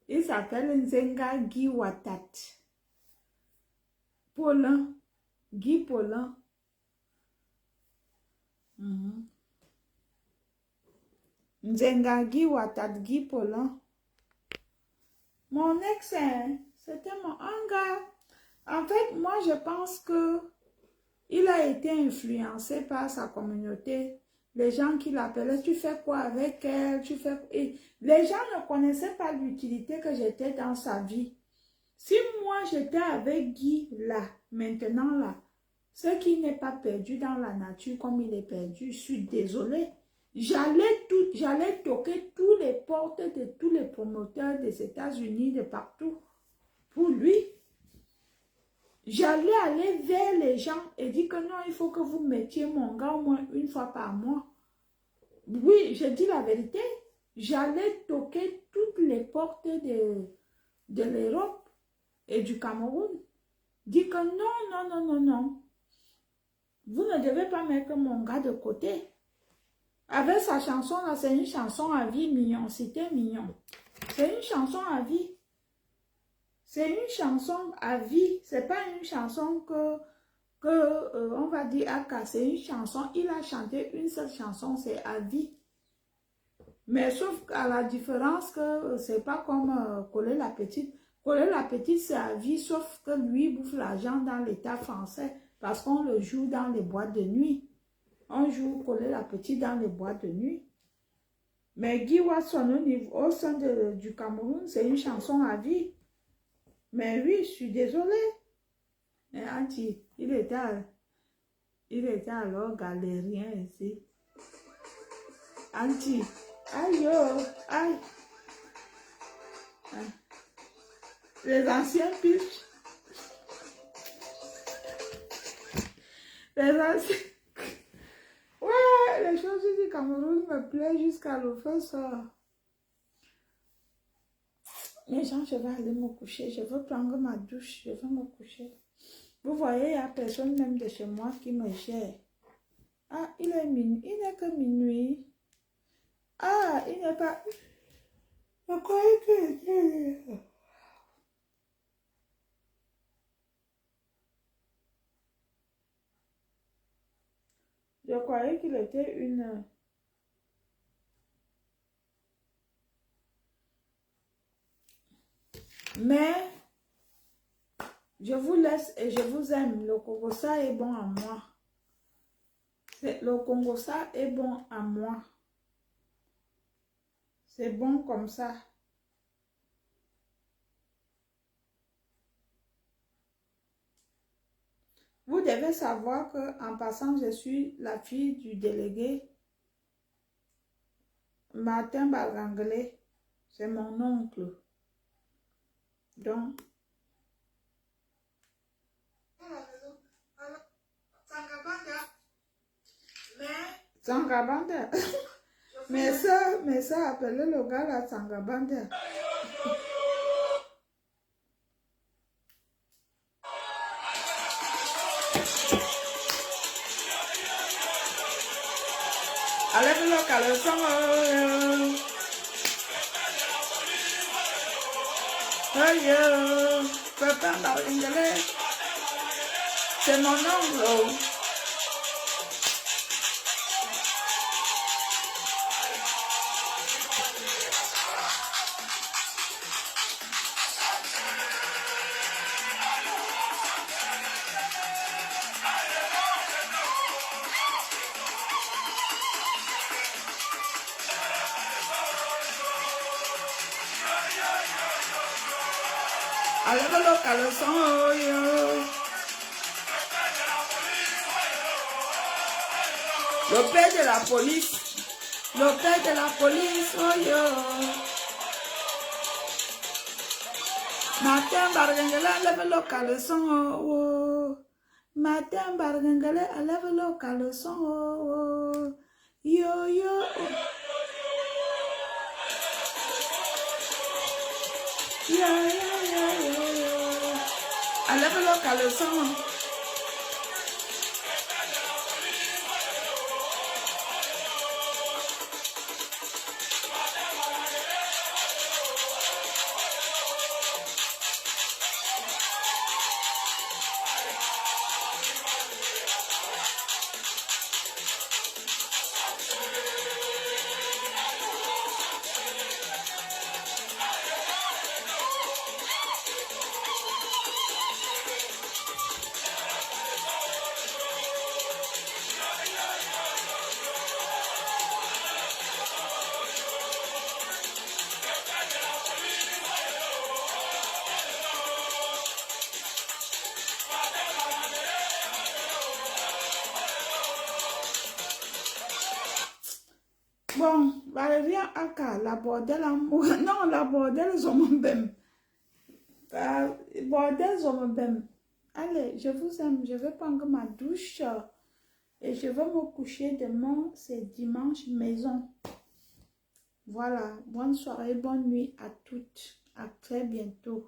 Il s'appelle Nzenga Guy Watat. Paulin. Guy Paulin. Nzenga Guy Watat Guy Paulin. Mon ex, c'était un gars. En fait, moi, je pense que il a été influencé par sa communauté. les gens qui l'appelaient, tu fais quoi avec elle, tu fais... Et les gens ne connaissaient pas l'utilité que j'étais dans sa vie. Si moi j'étais avec Guy là, maintenant là, ce qui n'est pas perdu dans la nature comme il est perdu, je suis désolée. J'allais toquer toutes les portes de tous les promoteurs des États-Unis, de partout, pour lui. J'allais aller vers les gens et dire que non, il faut que vous mettiez mon gars au moins une fois par mois. Oui, je dis la vérité. J'allais toquer toutes les portes de l'Europe et du Cameroun. Dire que non, non, non, non, non. Vous ne devez pas mettre mon gars de côté. Avec sa chanson là, c'est une chanson à vie mignon. C'était mignon. C'est une chanson à vie. C'est une chanson à vie. C'est pas une chanson on va dire Aka. C'est une chanson. Il a chanté une seule chanson, c'est à vie. Mais sauf qu'à la différence que c'est pas comme Coller la Petite. Coller la Petite, c'est à vie, sauf que lui bouffe l'argent dans l'État français parce qu'on le joue dans les boîtes de nuit. On joue Coller la Petite dans les boîtes de nuit. Mais Guy Watson au sein du Cameroun, c'est une chanson à vie. Mais oui, je suis désolée. Mais Anti, il était alors galérien ici. Anti, aïe, oh, aïe. Les anciens pitchs. Les anciens... Ouais, les choses du Cameroun me plaisent jusqu'à l'offense. Les gens, je vais aller me coucher. Je veux prendre ma douche. Je veux me coucher. Vous voyez, il n'y a personne même de chez moi qui me gère. Ah, il est minuit. Il n'est que minuit. Ah, il n'est pas... Je croyais que... Je croyais qu'il était une... Mais, je vous laisse et je vous aime. Le Congossa est bon à moi. Le Congossa est bon à moi. C'est bon comme ça. Vous devez savoir qu'en passant, je suis la fille du délégué Martin Barganglé. C'est mon oncle. Donc, Sangabanda. Mais ça appelait le gars là Sangabanda. Allez, le caleçon. Aïe, papa Barganglé. C'est mon oncle. Allez, le caleçon. Le père de la police. Le père de la police. Oh yo. Martin Barganglé, enlève le caleçon. Oh. Martin Barganglé, enlève le caleçon. Oh. Yo yo. Yo yo yo yo. Enlève le caleçon. Bon, Valérie Aka, la bordel amour. Non, la bordel zombem. La bordel zombem. Allez, je vous aime. Je vais prendre ma douche. Et je vais me coucher demain. C'est dimanche maison. Voilà. Bonne soirée, bonne nuit à toutes. À très bientôt.